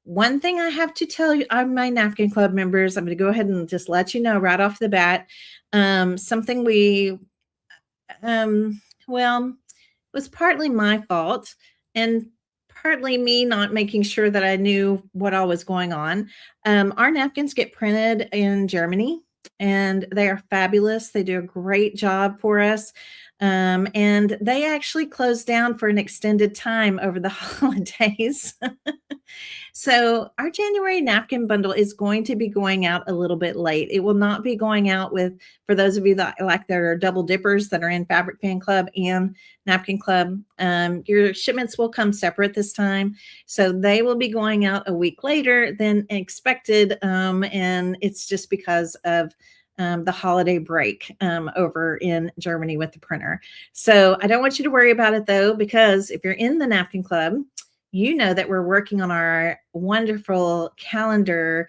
One thing I have to tell you, my Napkin Club members, I'm going to go ahead and just let you know right off the bat. Something well, it was partly my fault and partly me not making sure that I knew what all was going on. Our napkins get printed in Germany and they are fabulous. They do a great job for us. And they actually closed down for an extended time over the holidays. So our January napkin bundle is going to be going out a little bit late. It will not be going out with, for those of you that like there are double dippers that are in Fabric Fan Club and Napkin Club, your shipments will come separate this time. So they will be going out a week later than expected. And it's just because of the holiday break over in Germany with the printer. So I don't want you to worry about it though, because if you're in the Napkin Club, you know that we're working on our wonderful calendar,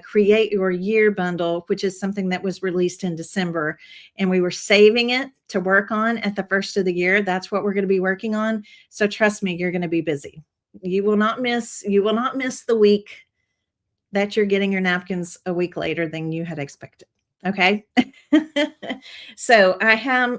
Create Your Year bundle, which is something that was released in December. And we were saving it to work on at the first of the year. That's what we're going to be working on. So trust me, you're going to be busy. You will not miss the week that you're getting your napkins a week later than you had expected. Okay. So I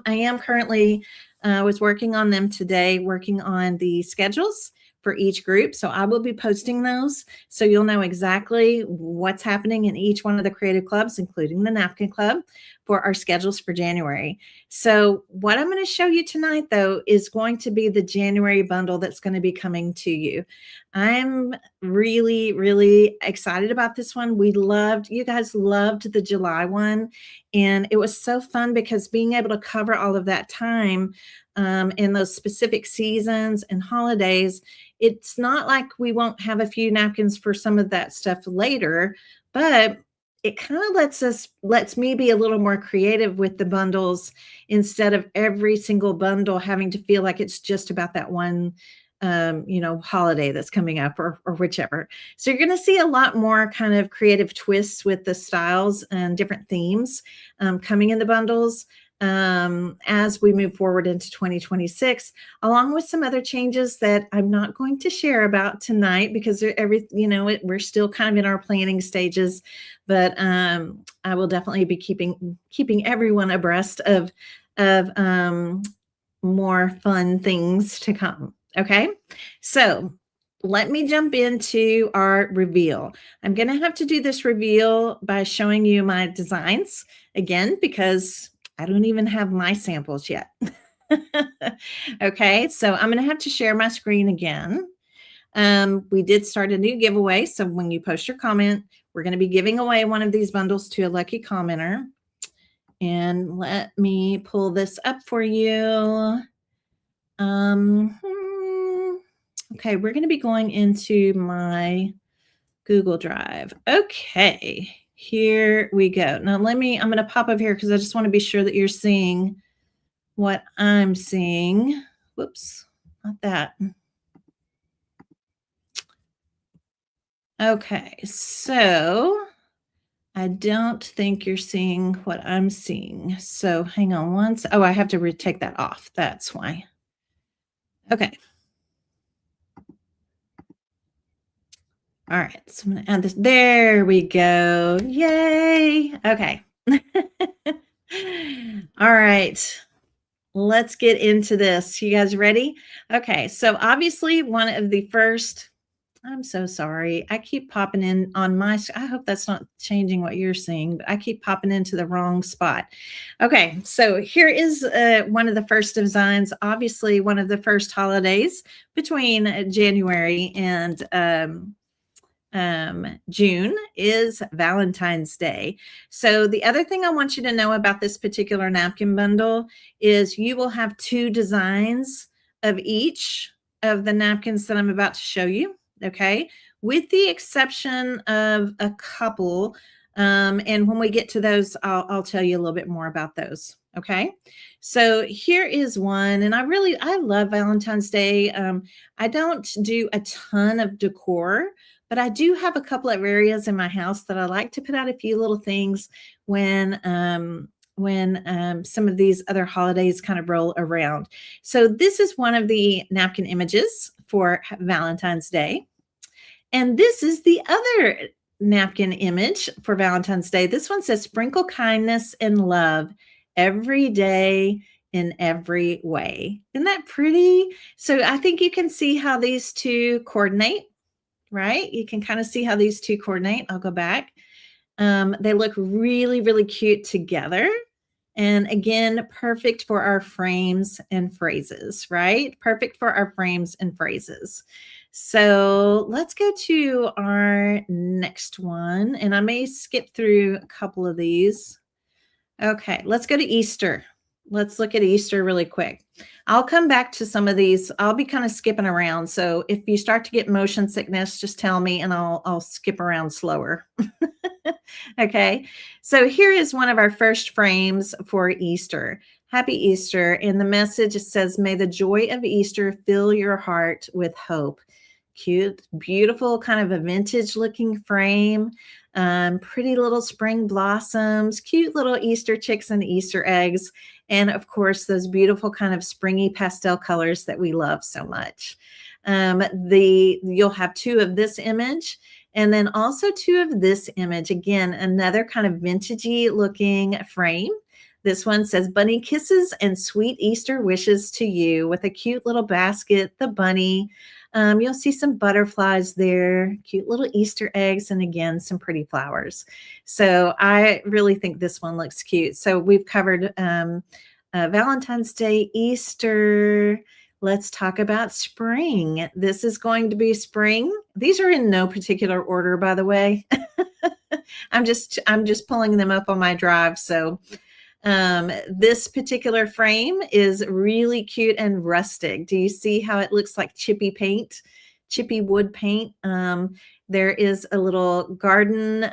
am currently was working on them today, working on the schedules for each group. So I will be posting those so you'll know exactly what's happening in each one of the creative clubs, including the Napkin Club, for our schedules for January. So what I'm going to show you tonight, though, is going to be the January bundle that's going to be coming to you. I'm really, really excited about this one. You guys loved the July one. And it was so fun because being able to cover all of that time in those specific seasons and holidays, it's not like we won't have a few napkins for some of that stuff later, but it kind of lets me be a little more creative with the bundles instead of every single bundle having to feel like it's just about that one holiday that's coming up or whichever. So you're going to see a lot more kind of creative twists with the styles and different themes coming in the bundles as we move forward into 2026, along with some other changes that I'm not going to share about tonight because we're still kind of in our planning stages, but I will definitely be keeping everyone abreast of more fun things to come. Okay, so let me jump into our reveal. I'm going to have to do this reveal by showing you my designs again, because I don't even have my samples yet. Okay, so I'm going to have to share my screen again. We did start a new giveaway. So when you post your comment, we're going to be giving away one of these bundles to a lucky commenter. And let me pull this up for you. Okay, we're going to be going into my Google Drive. Okay, here we go. Now I'm going to pop up here because I just want to be sure that you're seeing what I'm seeing. Whoops, not that. Okay, so I don't think you're seeing what I'm seeing. So hang on once. Oh, I have to take that off. That's why. Okay. All right, so I'm going to add this. There we go. Yay. Okay. All right. Let's get into this. You guys ready? Okay, so obviously one of the first, I'm so sorry. I keep popping in on I hope that's not changing what you're seeing, but I keep popping into the wrong spot. Okay, so here is one of the first designs, obviously one of the first holidays between January and June is Valentine's Day. So the other thing I want you to know about this particular napkin bundle is you will have 2 designs of each of the napkins that I'm about to show you. Okay, with the exception of a couple. And when we get to those, I'll tell you a little bit more about those. Okay, so here is one, and I love Valentine's Day. I don't do a ton of decor, but I do have a couple of areas in my house that I like to put out a few little things when when some of these other holidays kind of roll around. So this is one of the napkin images for Valentine's Day. And this is the other napkin image for Valentine's Day. This one says, sprinkle kindness and love every day in every way. Isn't that pretty? So I think you can see how these two coordinate, right? You can kind of see how these two coordinate. I'll go back. They look really, really cute together. And again, perfect for our frames and phrases, right? Perfect for our frames and phrases. So let's go to our next one. And I may skip through a couple of these. Okay, let's go to Easter. Let's look at Easter really quick. I'll come back to some of these. I'll be kind of skipping around. So if you start to get motion sickness, just tell me and I'll skip around slower. Okay, so here is one of our first frames for Easter. Happy Easter. And the message, it says, may the joy of Easter fill your heart with hope. Cute, beautiful, kind of a vintage looking frame. Pretty little spring blossoms, cute little Easter chicks and Easter eggs. And of course, those beautiful kind of springy pastel colors that we love so much. You'll have two of this image and then also two of this image. Again, another kind of vintagey looking frame. This one says, bunny kisses and sweet Easter wishes to you, with a cute little basket, the bunny. You'll see some butterflies there, cute little Easter eggs, and again, some pretty flowers. So I really think this one looks cute. So we've covered Valentine's Day, Easter. Let's talk about spring. This is going to be spring. These are in no particular order, by the way. I'm just pulling them up on my drive. So this particular frame is really cute and rustic. Do you see how it looks like chippy paint, chippy wood paint? There is a little garden,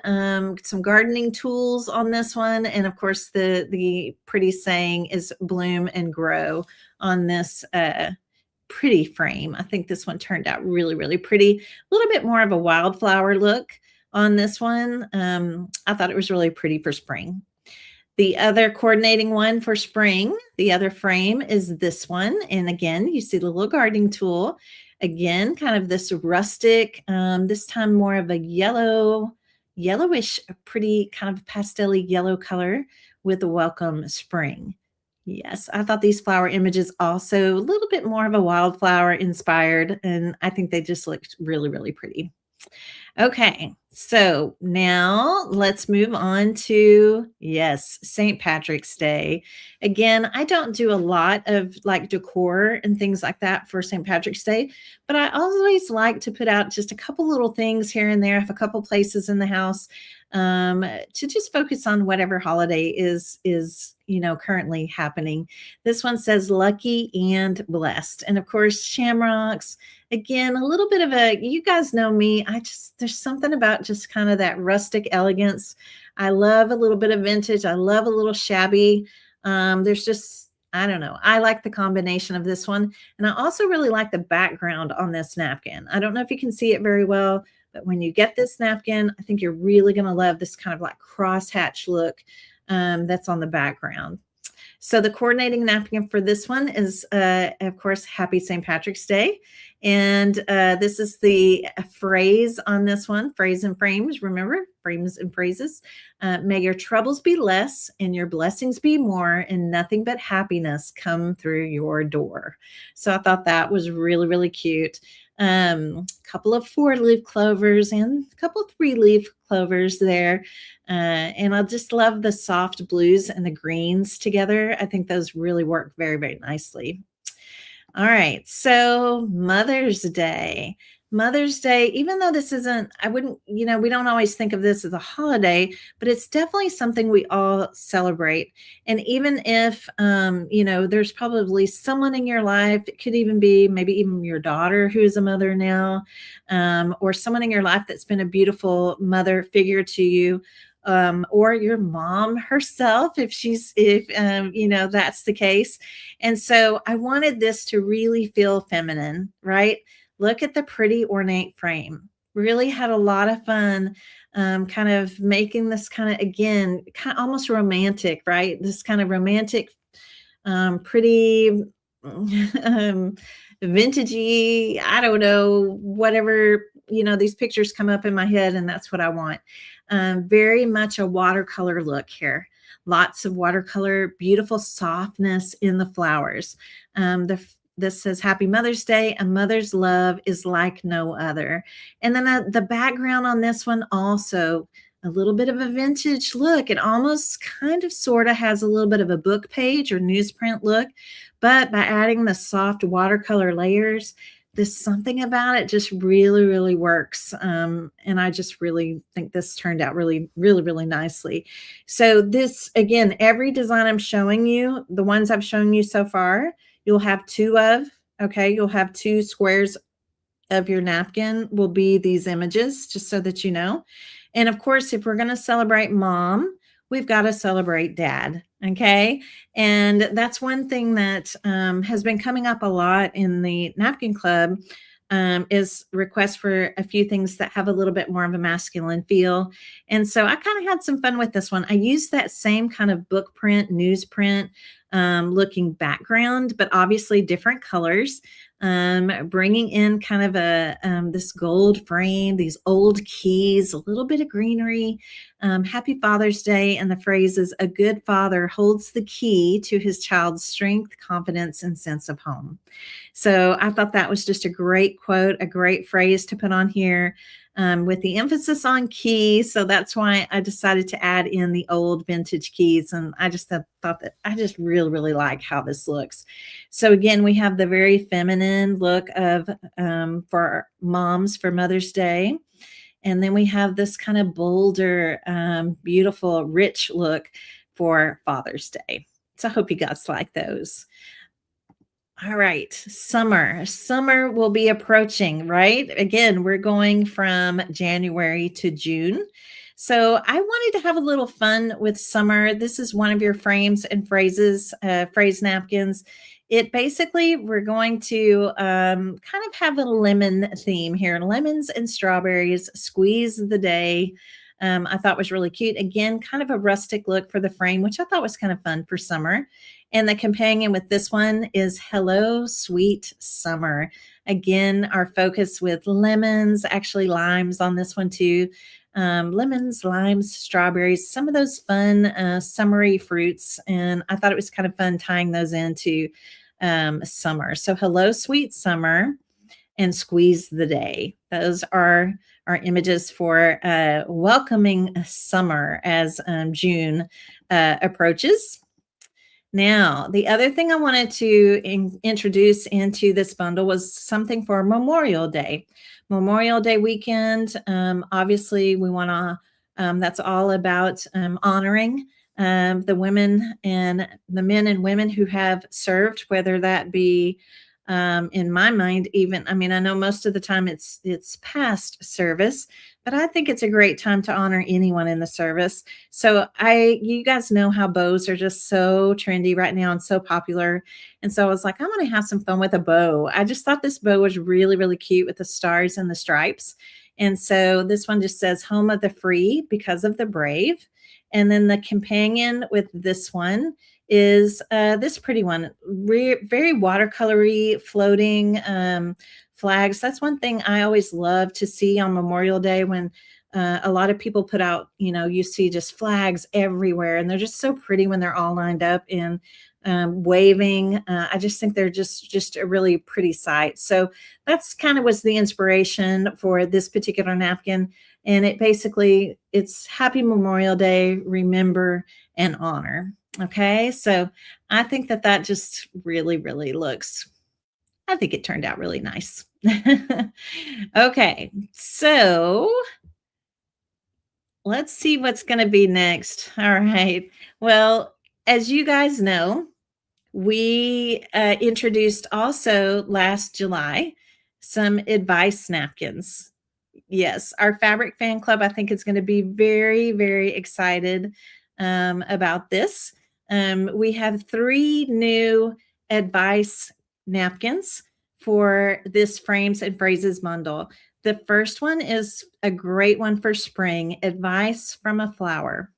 some gardening tools on this one. And of course, the pretty saying is bloom and grow on this pretty frame. I think this one turned out really, really pretty. A little bit more of a wildflower look on this one. I thought it was really pretty for spring. The other coordinating one for spring, the other frame is this one. And again, you see the little gardening tool. Again, kind of this rustic, this time more of a yellowish, pretty kind of pastel-y yellow color with a welcome spring. Yes, I thought these flower images also a little bit more of a wildflower inspired, and I think they just looked really, really pretty. Okay, so now let's move on to, yes, St. Patrick's Day. Again, I don't do a lot of like decor and things like that for St. Patrick's Day, but I always like to put out just a couple little things here and there, have a couple places in the house to just focus on whatever holiday is currently happening. This one says lucky and blessed. And of course, shamrocks. Again, a little bit of you guys know me. There's something about just kind of that rustic elegance. I love a little bit of vintage. I love a little shabby. There's just, I don't know. I like the combination of this one. And I also really like the background on this napkin. I don't know if you can see it very well, but when you get this napkin, I think you're really going to love this kind of like crosshatch look that's on the background. So the coordinating napkin for this one is, of course, Happy St. Patrick's Day. And this is the phrase on this one, phrase and frames. Remember, frames and phrases. May your troubles be less and your blessings be more, and nothing but happiness come through your door. So I thought that was really, really cute. Couple of 4-leaf clovers and a couple of 3-leaf clovers there. And I just love the soft blues and the greens together. I think those really work very, very nicely. All right. So Mother's Day. Mother's Day, even though this isn't, we don't always think of this as a holiday, but it's definitely something we all celebrate. And even if, there's probably someone in your life, it could even be maybe even your daughter who is a mother now, or someone in your life that's been a beautiful mother figure to you, or your mom herself, if that's the case. And so I wanted this to really feel feminine, right? Look at the pretty ornate frame. really had a lot of fun kind of making this kind of, again, kind of almost romantic, right? This kind of romantic, pretty vintagey, I don't know, whatever, these pictures come up in my head and that's what I want. Very much a watercolor look here. Lots of watercolor, beautiful softness in the flowers. This says Happy Mother's Day. A mother's love is like no other. And then the background on this one also a little bit of a vintage look. It almost kind of sort of has a little bit of a book page or newsprint look, but by adding the soft watercolor layers, there's something about it just really, really works. And I just really think this turned out really, really, really nicely. So this, again, every design I'm showing you, the ones I've shown you so far, you'll have two of, okay? You'll have two squares of your napkin will be these images, just so that you know. And of course, if we're going to celebrate mom, we've got to celebrate dad. Okay. And that's one thing that has been coming up a lot in the Napkin Club is requests for a few things that have a little bit more of a masculine feel. And so I kind of had some fun with this one. I used that same kind of book print, newsprint looking background, but obviously different colors. Bringing in kind of a this gold frame, these old keys, a little bit of greenery. Happy Father's Day, and the phrase is, a good father holds the key to his child's strength, confidence, and sense of home. So I thought that was just a great quote, a great phrase to put on here. With the emphasis on keys. So that's why I decided to add in the old vintage keys. And I just thought that I just really, really like how this looks. So again, we have the very feminine look of for moms for Mother's Day. And then we have this kind of bolder, beautiful, rich look for Father's Day. So I hope you guys like those. All right, summer. Summer will be approaching, right? Again, we're going from January to June. So I wanted to have a little fun with summer. This is one of your frames and phrases, phrase napkins. It basically, we're going to kind of have a lemon theme here. Lemons and strawberries, squeeze the day. I thought was really cute. Again, kind of a rustic look for the frame, which I thought was kind of fun for summer. And the companion with this one is Hello, Sweet Summer. Again, our focus with lemons, actually limes on this one too. Lemons, limes, strawberries, some of those fun summery fruits. And I thought it was kind of fun tying those into summer. So Hello, Sweet Summer and Squeeze the Day. Those are our images for welcoming summer as June approaches. Now, the other thing I wanted to introduce into this bundle was something for Memorial Day. Memorial Day weekend, obviously we want to, that's all about honoring the women and the men and women who have served, whether that be in my mind, even, I mean, I know most of the time it's past service, but I think it's a great time to honor anyone in the service. So you guys know how bows are just so trendy right now and so popular. And so I was like, I'm going to have some fun with a bow. I just thought this bow was really, really cute with the stars and the stripes. And so this one just says home of the free because of the brave. And then the companion with this one is this pretty one, very watercolory floating flags. That's one thing I always love to see on Memorial Day when a lot of people put out, you see just flags everywhere and they're just so pretty when they're all lined up and waving. I just think they're just a really pretty sight. So that's kind of was the inspiration for this particular napkin. And it's Happy Memorial Day, remember and honor. Okay, so I think that just really, really looks, I think it turned out really nice. Okay, so let's see what's going to be next. All right. Well, as you guys know, we introduced also last July some advice napkins. Yes, our Fabric Fan Club, I think, is going to be very, very excited about this. We have 3 new advice napkins for this frames and phrases bundle. The first one is a great one for spring, advice from a flower.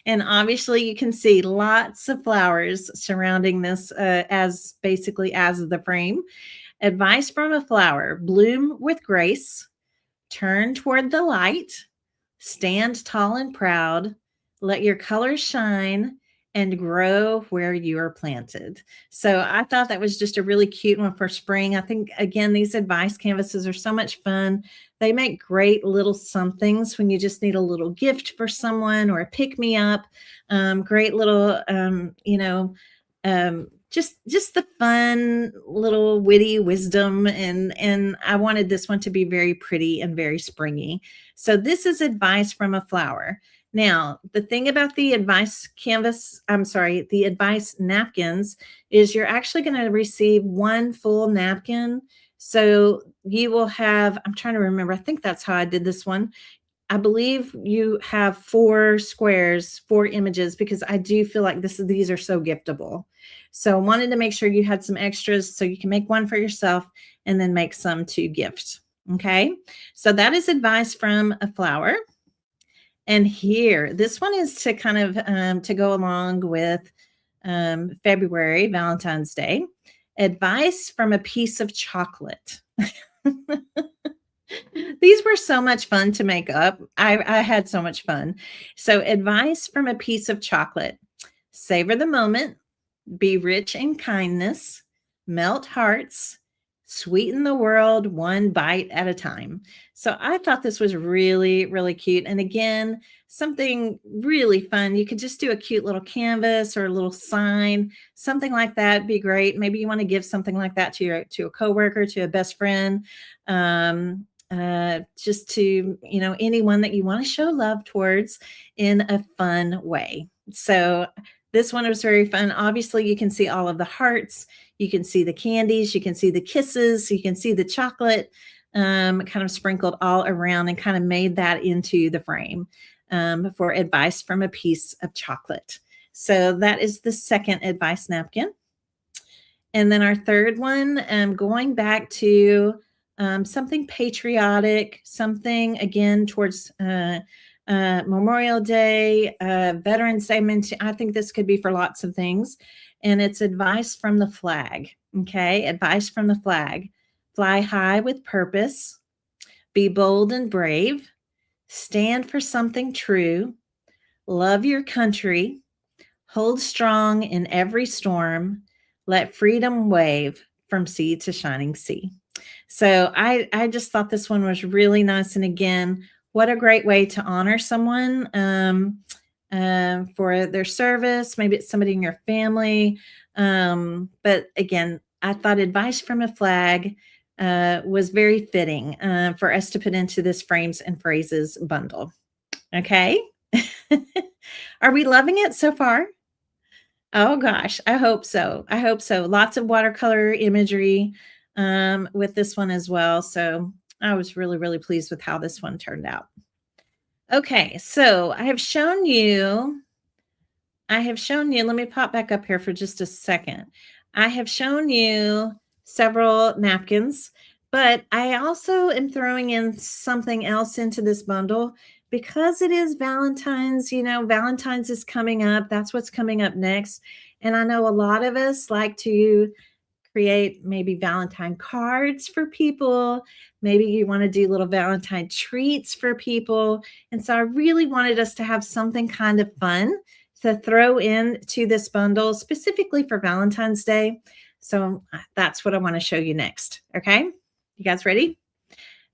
And obviously you can see lots of flowers surrounding this as basically as the frame. Advice from a flower, bloom with grace, turn toward the light, stand tall and proud, let your colors shine, and grow where you are planted. So I thought that was just a really cute one for spring. I think, again, these advice canvases are so much fun. They make great little somethings when you just need a little gift for someone or a pick me up. Great little, just the fun little witty wisdom, and I wanted this one to be very pretty and very springy. So this is advice from a flower. Now, the thing about the advice the advice napkins is you're actually going to receive one full napkin. So you will have, I'm trying to remember, I think that's how I did this one. I believe you have 4 squares, 4 images, because I do feel like these are so giftable. So I wanted to make sure you had some extras so you can make one for yourself and then make some to gift. Okay. So that is advice from a flower. And here, this one is to kind of to go along with February, Valentine's Day. Advice from a piece of chocolate. These were so much fun to make up. I had so much fun. So, advice from a piece of chocolate. Savor the moment, be rich in kindness, melt hearts, sweeten the world one bite at a time. So I thought this was really, really cute. And again, something really fun. You could just do a cute little canvas or a little sign, something like that. Be great. Maybe you want to give something like that to a coworker, to a best friend, just to anyone that you want to show love towards in a fun way. So this one was very fun. Obviously, you can see all of the hearts. You can see the candies. You can see the kisses. You can see the chocolate kind of sprinkled all around and kind of made that into the frame for advice from a piece of chocolate. So that is the second advice napkin. And then our third one, going back to something patriotic, something again towards Memorial Day, Veterans Day. I think this could be for lots of things. And it's advice from the flag. Okay. Advice from the flag. Fly high with purpose. Be bold and brave. Stand for something true. Love your country. Hold strong in every storm. Let freedom wave from sea to shining sea. So I just thought this one was really nice. And again, what a great way to honor someone for their service. Maybe it's somebody in your family. But again, I thought advice from a flag was very fitting for us to put into this frames and phrases bundle. Okay. Are we loving it so far? Oh gosh, I hope so. I hope so. Lots of watercolor imagery with this one as well. So I was really, really pleased with how this one turned out. Okay, so I have shown you, let me pop back up here for just a second. I have shown you several napkins, but I also am throwing in something else into this bundle because it is Valentine's. Valentine's is coming up. That's what's coming up next. And I know a lot of us like to create maybe Valentine cards for people. Maybe you want to do little Valentine treats for people. And so I really wanted us to have something kind of fun to throw into this bundle specifically for Valentine's Day. So that's what I want to show you next. Okay. You guys ready?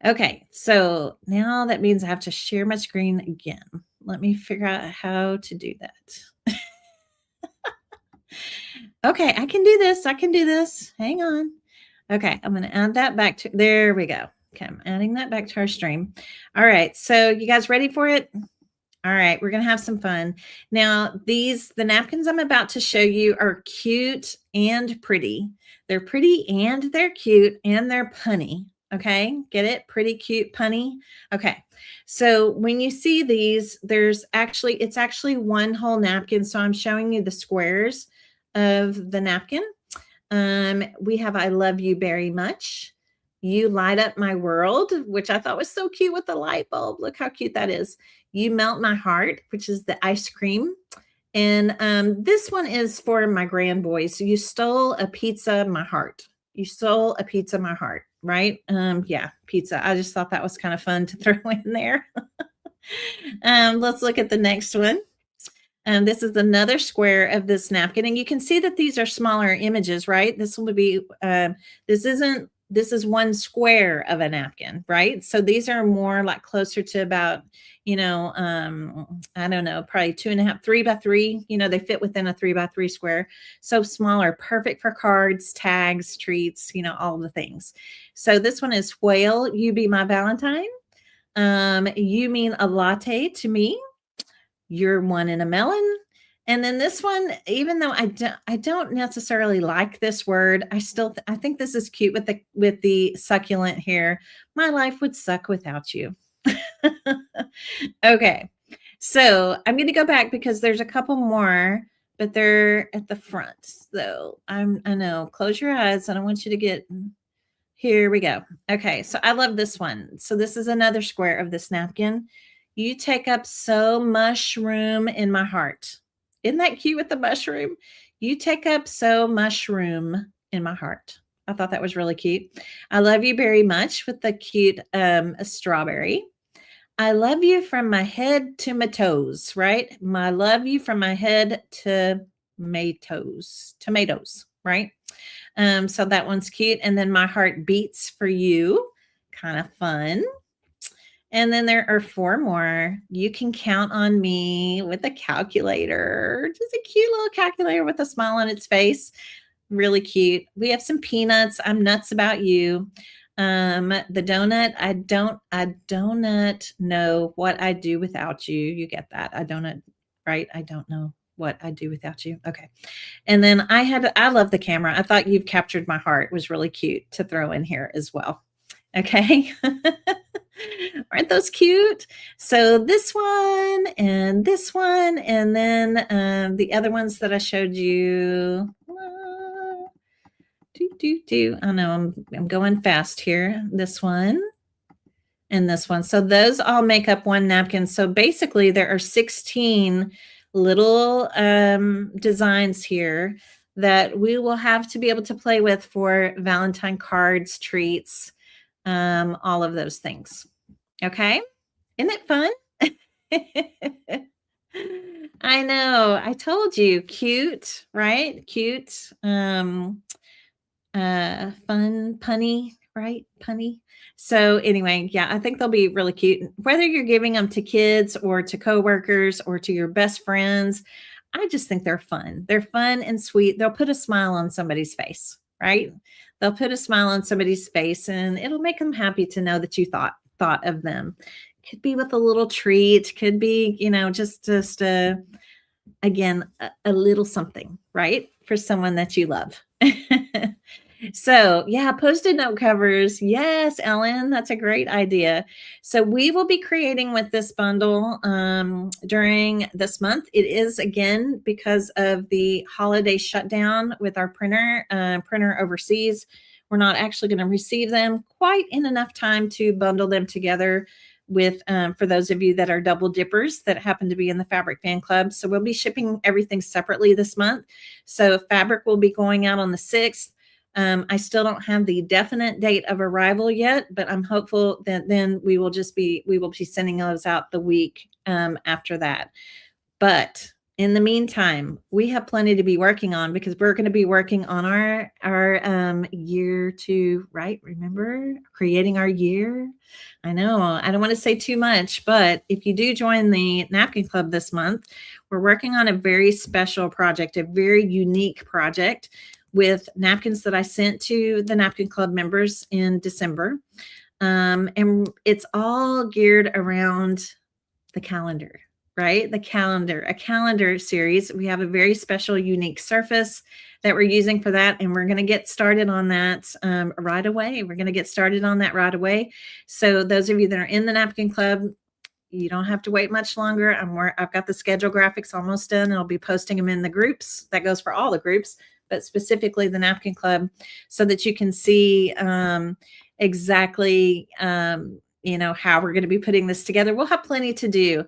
Okay. So now that means I have to share my screen again. Let me figure out how to do that. Okay, I can do this. Hang on. Okay, I'm going to add that back to, there we go. Okay, I'm adding that back to our stream. All right, so you guys ready for it? All right, we're going to have some fun. Now, the napkins I'm about to show you are cute and pretty. They're pretty and they're cute and they're punny. Okay, get it? Pretty, cute, punny. Okay, so when you see these, it's actually one whole napkin. So I'm showing you the squares of the napkin. We have I love you very much. You light up my world, which I thought was so cute with the light bulb. Look how cute that is. You melt my heart, which is the ice cream. And this one is for my grand boys. So you stole a pizza, my heart. You stole a pizza, my heart, right? Yeah, pizza. I just thought that was kind of fun to throw in there. Let's look at the next one. This is another square of this napkin, and you can see that these are smaller images, right? This will be, this is one square of a napkin, right? So these are more like closer to about, I don't know, probably 2.5, 3x3, they fit within a 3x3 square. So smaller, perfect for cards, tags, treats, all the things. So this one is Whale, You Be My Valentine. You mean a latte to me. You're one in a melon. And then this one, even though I don't necessarily like this word, I think this is cute with the succulent here. My life would suck without you. Okay. So I'm going to go back because there's a couple more, but they're at the front. So I know, close your eyes. I don't want you to get, here we go. Okay. So I love this one. So this is another square of this napkin. You take up so much room in my heart. Isn't that cute with the mushroom? You take up so much room in my heart. I thought that was really cute. I love you very much with the cute strawberry. I love you from my head to my toes, right? I love you from my head to my toes, tomatoes, right? So that one's cute. And then my heart beats for you. Kind of fun. And then there are 4 more. You can count on me with a calculator. Just a cute little calculator with a smile on its face. Really cute. We have some peanuts. I'm nuts about you. The donut, I don't know what I'd do without you. You get that. Right? I don't know what I'd do without you. Okay. And then I love the camera. I thought You've Captured My Heart was really cute to throw in here as well. Okay. Aren't those cute? So this one, and then the other ones that I showed you. I know I'm going fast here. This one and this one. So those all make up one napkin. So basically there are 16 little designs here that we will have to be able to play with for Valentine cards, treats, all of those things. Okay. Isn't it fun? I know. I told you, cute, right? Cute. Fun, punny, right? Punny. So anyway, yeah, I think they'll be really cute. Whether you're giving them to kids or to coworkers or to your best friends, I just think they're fun. They're fun and sweet. They'll put a smile on somebody's face, right? They'll put a smile on somebody's face, and it'll make them happy to know that you thought of them. Could be with a little treat, could be, just again, a little something, right? For someone that you love. So yeah, Post-it note covers. Yes, Ellen, that's a great idea. So we will be creating with this bundle during this month. It is, again, because of the holiday shutdown with our printer overseas. We're not actually going to receive them quite in enough time to bundle them together with, for those of you that are double dippers that happen to be in the Fabric Fan Club. So we'll be shipping everything separately this month. So fabric will be going out on the 6th. I still don't have the definite date of arrival yet, but I'm hopeful that then we will be sending those out the week after that. But in the meantime, we have plenty to be working on because we're going to be working on our year 2, right? Remember, creating our year. I know I don't want to say too much, but if you do join the Napkin Club this month, we're working on a very special project, a very unique project with napkins that I sent to the Napkin Club members in December. And it's all geared around the calendar, right? A calendar series. We have a very special, unique surface that we're using for that. And we're going to get started on that right away. So those of you that are in the Napkin Club, you don't have to wait much longer. I've got the schedule graphics almost done. I'll be posting them in the groups. That goes for all the groups, but specifically the Napkin Club, so that you can see exactly, how we're going to be putting this together. We'll have plenty to do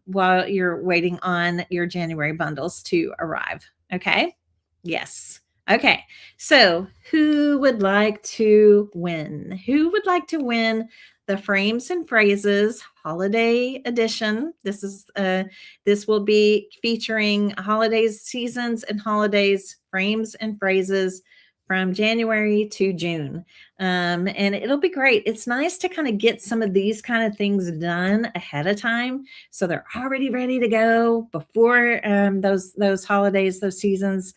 while you're waiting on your January bundles to arrive. Okay. Yes. Okay. So who would like to win? Who would like to win the Frames and Phrases Holiday Edition? This will be featuring holidays, seasons, and holidays, frames and phrases from January to June. And it'll be great. It's nice to kind of get some of these kind of things done ahead of time, so they're already ready to go before those holidays, those seasons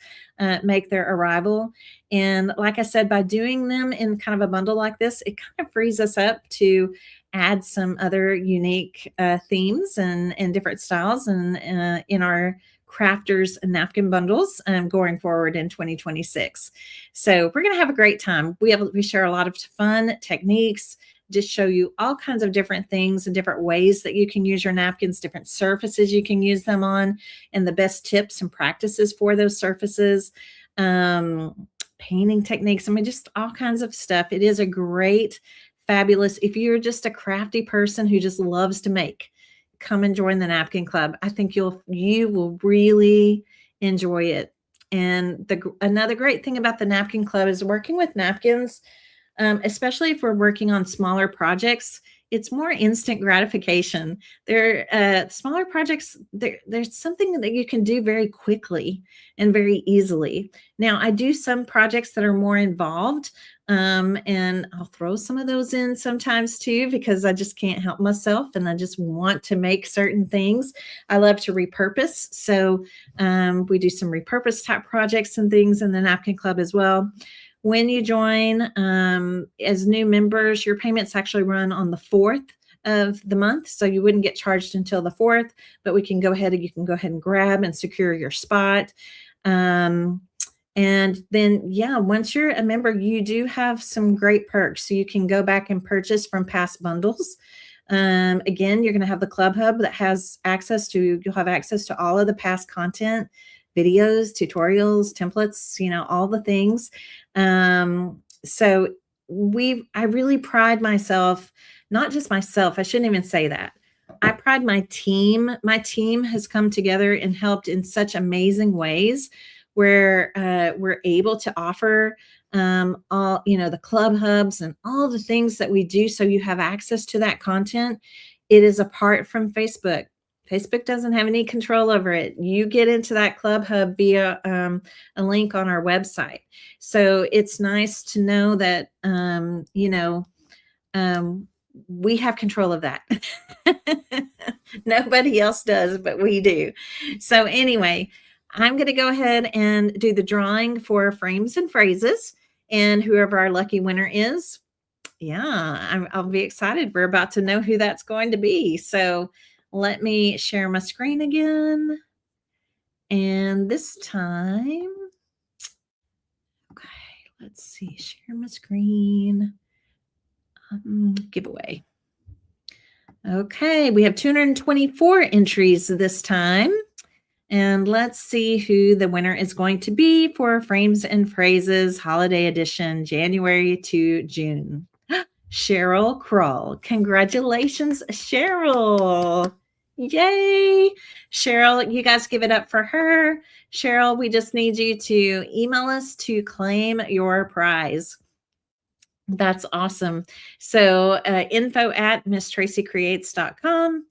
make their arrival. And like I said, by doing them in kind of a bundle like this, it kind of frees us up to add some other unique themes and different styles and in our crafters and napkin bundles going forward in 2026. So we're going to have a great time. We share a lot of fun techniques, just show you all kinds of different things and different ways that you can use your napkins, different surfaces you can use them on, and the best tips and practices for those surfaces, painting techniques. I mean, just all kinds of stuff. It is a great, fabulous, if you're just a crafty person who just loves to make, come and join the Napkin Club. I think you will really enjoy it. And another great thing about the Napkin Club is working with napkins, especially if we're working on smaller projects. It's more instant gratification. Smaller projects, there's something that you can do very quickly and very easily. Now, I do some projects that are more involved, and I'll throw some of those in sometimes too, because I just can't help myself and I just want to make certain things. I love to repurpose. So we do some repurpose type projects and things in the Napkin Club as well. When you join as new members, your payments actually run on the 4th of the month. So you wouldn't get charged until the 4th, but you can go ahead and grab and secure your spot. And then, once you're a member, you do have some great perks. So you can go back and purchase from past bundles. Again, you're going to have the Club Hub that you'll have access to all of the past content, videos, tutorials, templates, all the things. So I really pride myself, not just myself, I shouldn't even say that. I pride my team. My team has come together and helped in such amazing ways where we're able to offer all, the Club Hubs and all the things that we do. So you have access to that content. It is apart from Facebook. Facebook doesn't have any control over it. You get into that Club Hub via a link on our website. So it's nice to know that, we have control of that. Nobody else does, but we do. So anyway, I'm going to go ahead and do the drawing for Frames and Phrases, and whoever our lucky winner is, I'll be excited. We're about to know who that's going to be. So let me share my screen again. And this time, okay, let's see, share my screen. Giveaway. Okay, we have 224 entries this time. And let's see who the winner is going to be for Frames and Phrases Holiday Edition, January to June. Cheryl Kroll. Congratulations, Cheryl. Yay. Cheryl, you guys give it up for her. Cheryl, we just need you to email us to claim your prize. That's awesome. So info@misstracycreates.com.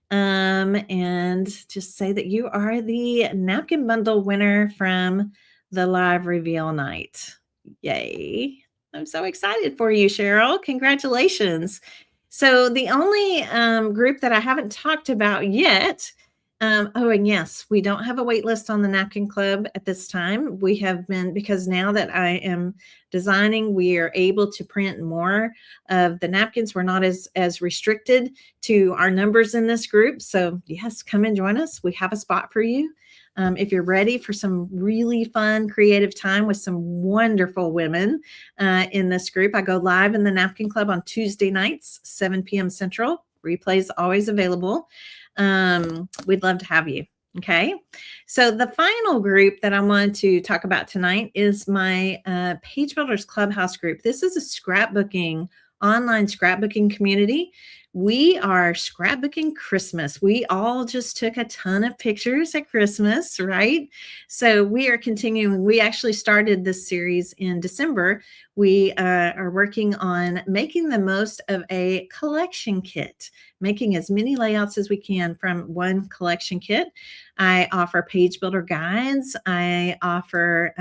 And just say that you are the napkin bundle winner from the live reveal night. Yay. I'm so excited for you, Cheryl. Congratulations. So the only group that I haven't talked about yet, and yes, we don't have a wait list on the Napkin Club at this time. We have been, because now that I am designing, we are able to print more of the napkins. We're not as restricted to our numbers in this group. So yes, come and join us. We have a spot for you. If you're ready for some really fun, creative time with some wonderful women in this group, I go live in the Napkin Club on Tuesday nights, 7 p.m. Central. Replays always available. We'd love to have you. Okay. So the final group that I wanted to talk about tonight is my Page Builders Clubhouse group. This is a online scrapbooking community. We are scrapbooking Christmas. We all just took a ton of pictures at Christmas, right? So we are continuing. We actually started this series in December. We are working on making the most of a collection kit, making as many layouts as we can from one collection kit. I offer page builder guides. I offer,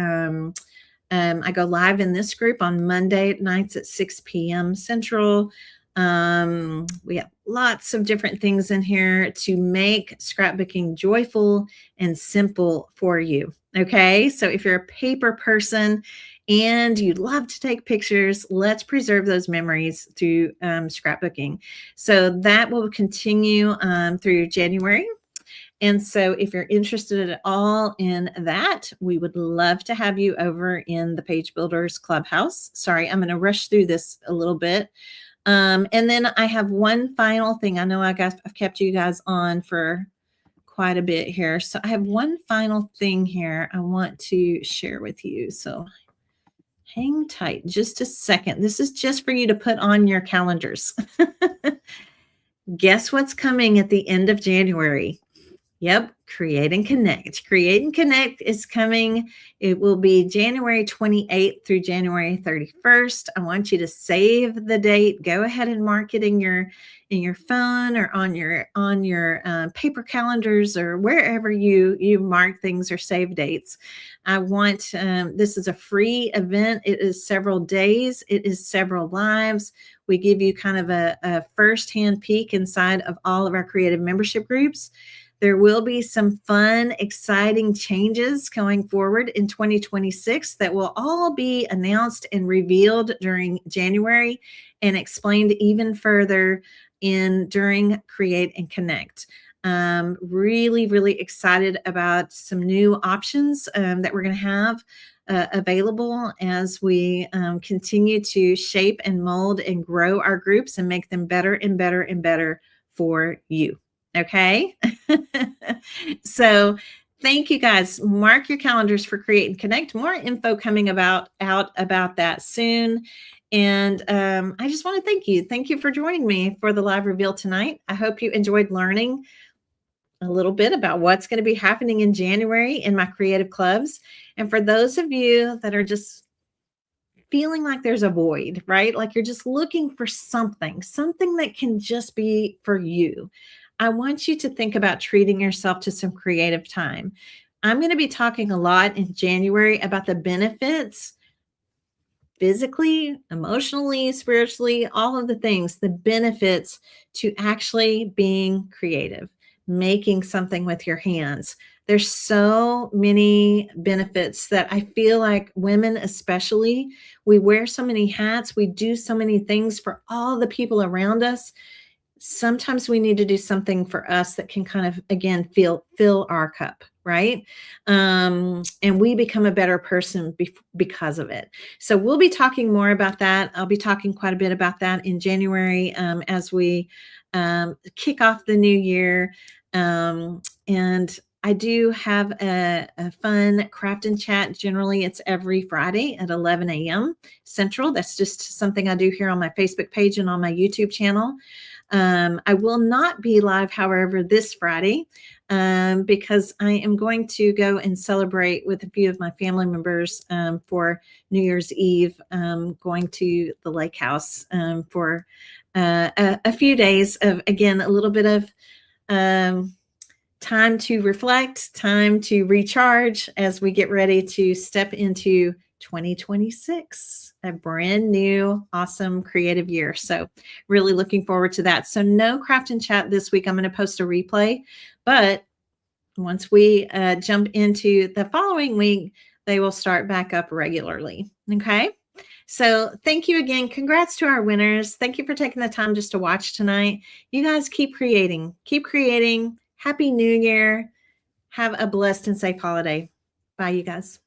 I go live in this group on Monday nights at 6 p.m. Central. We have lots of different things in here to make scrapbooking joyful and simple for you. Okay, so if you're a paper person and you love to take pictures, let's preserve those memories through scrapbooking. So that will continue through January. And so if you're interested at all in that, we would love to have you over in the Page Builders Clubhouse. Sorry, I'm going to rush through this a little bit. And then I have one final thing. I know I've kept you guys on for quite a bit here. So I have one final thing here I want to share with you. So hang tight just a second. This is just for you to put on your calendars. Guess what's coming at the end of January? Yep, Create and Connect. Create and Connect is coming. It will be January 28th through January 31st. I want you to save the date. Go ahead and mark it in your phone or on your paper calendars or wherever you mark things or save dates. I want this is a free event. It is several days. It is several lives. We give you kind of a firsthand peek inside of all of our creative membership groups. There will be some fun, exciting changes going forward in 2026 that will all be announced and revealed during January and explained even further during Create and Connect. Really, really excited about some new options that we're going to have available as we continue to shape and mold and grow our groups and make them better and better and better for you. Okay. So thank you guys. Mark your calendars for Create and Connect. More info coming out about that soon. And I just want to thank you. Thank you for joining me for the live reveal tonight. I hope you enjoyed learning a little bit about what's going to be happening in January in my creative clubs. And for those of you that are just feeling like there's a void, right? Like you're just looking for something that can just be for you. I want you to think about treating yourself to some creative time. I'm going to be talking a lot in January about the benefits physically, emotionally, spiritually, all of the things, the benefits to actually being creative, making something with your hands. There's so many benefits that I feel like women, especially, we wear so many hats. We do so many things for all the people around us. Sometimes we need to do something for us that can kind of, again, fill our cup, right? And we become a better person because of it. So we'll be talking more about that. I'll be talking quite a bit about that in January as we kick off the new year. And I do have a fun craft and chat. Generally, it's every Friday at 11 a.m. Central. That's just something I do here on my Facebook page and on my YouTube channel. I will not be live, however, this Friday because I am going to go and celebrate with a few of my family members for New Year's Eve, going to the lake house for a few days of, again, a little bit of time to reflect, time to recharge as we get ready to step into 2026, a brand new, awesome, creative year. So really looking forward to that. So no craft and chat this week. I'm going to post a replay, but once we jump into the following week, they will start back up regularly. Okay. So thank you again. Congrats to our winners. Thank you for taking the time just to watch tonight. You guys keep creating. Happy New Year. Have a blessed and safe holiday. Bye, you guys.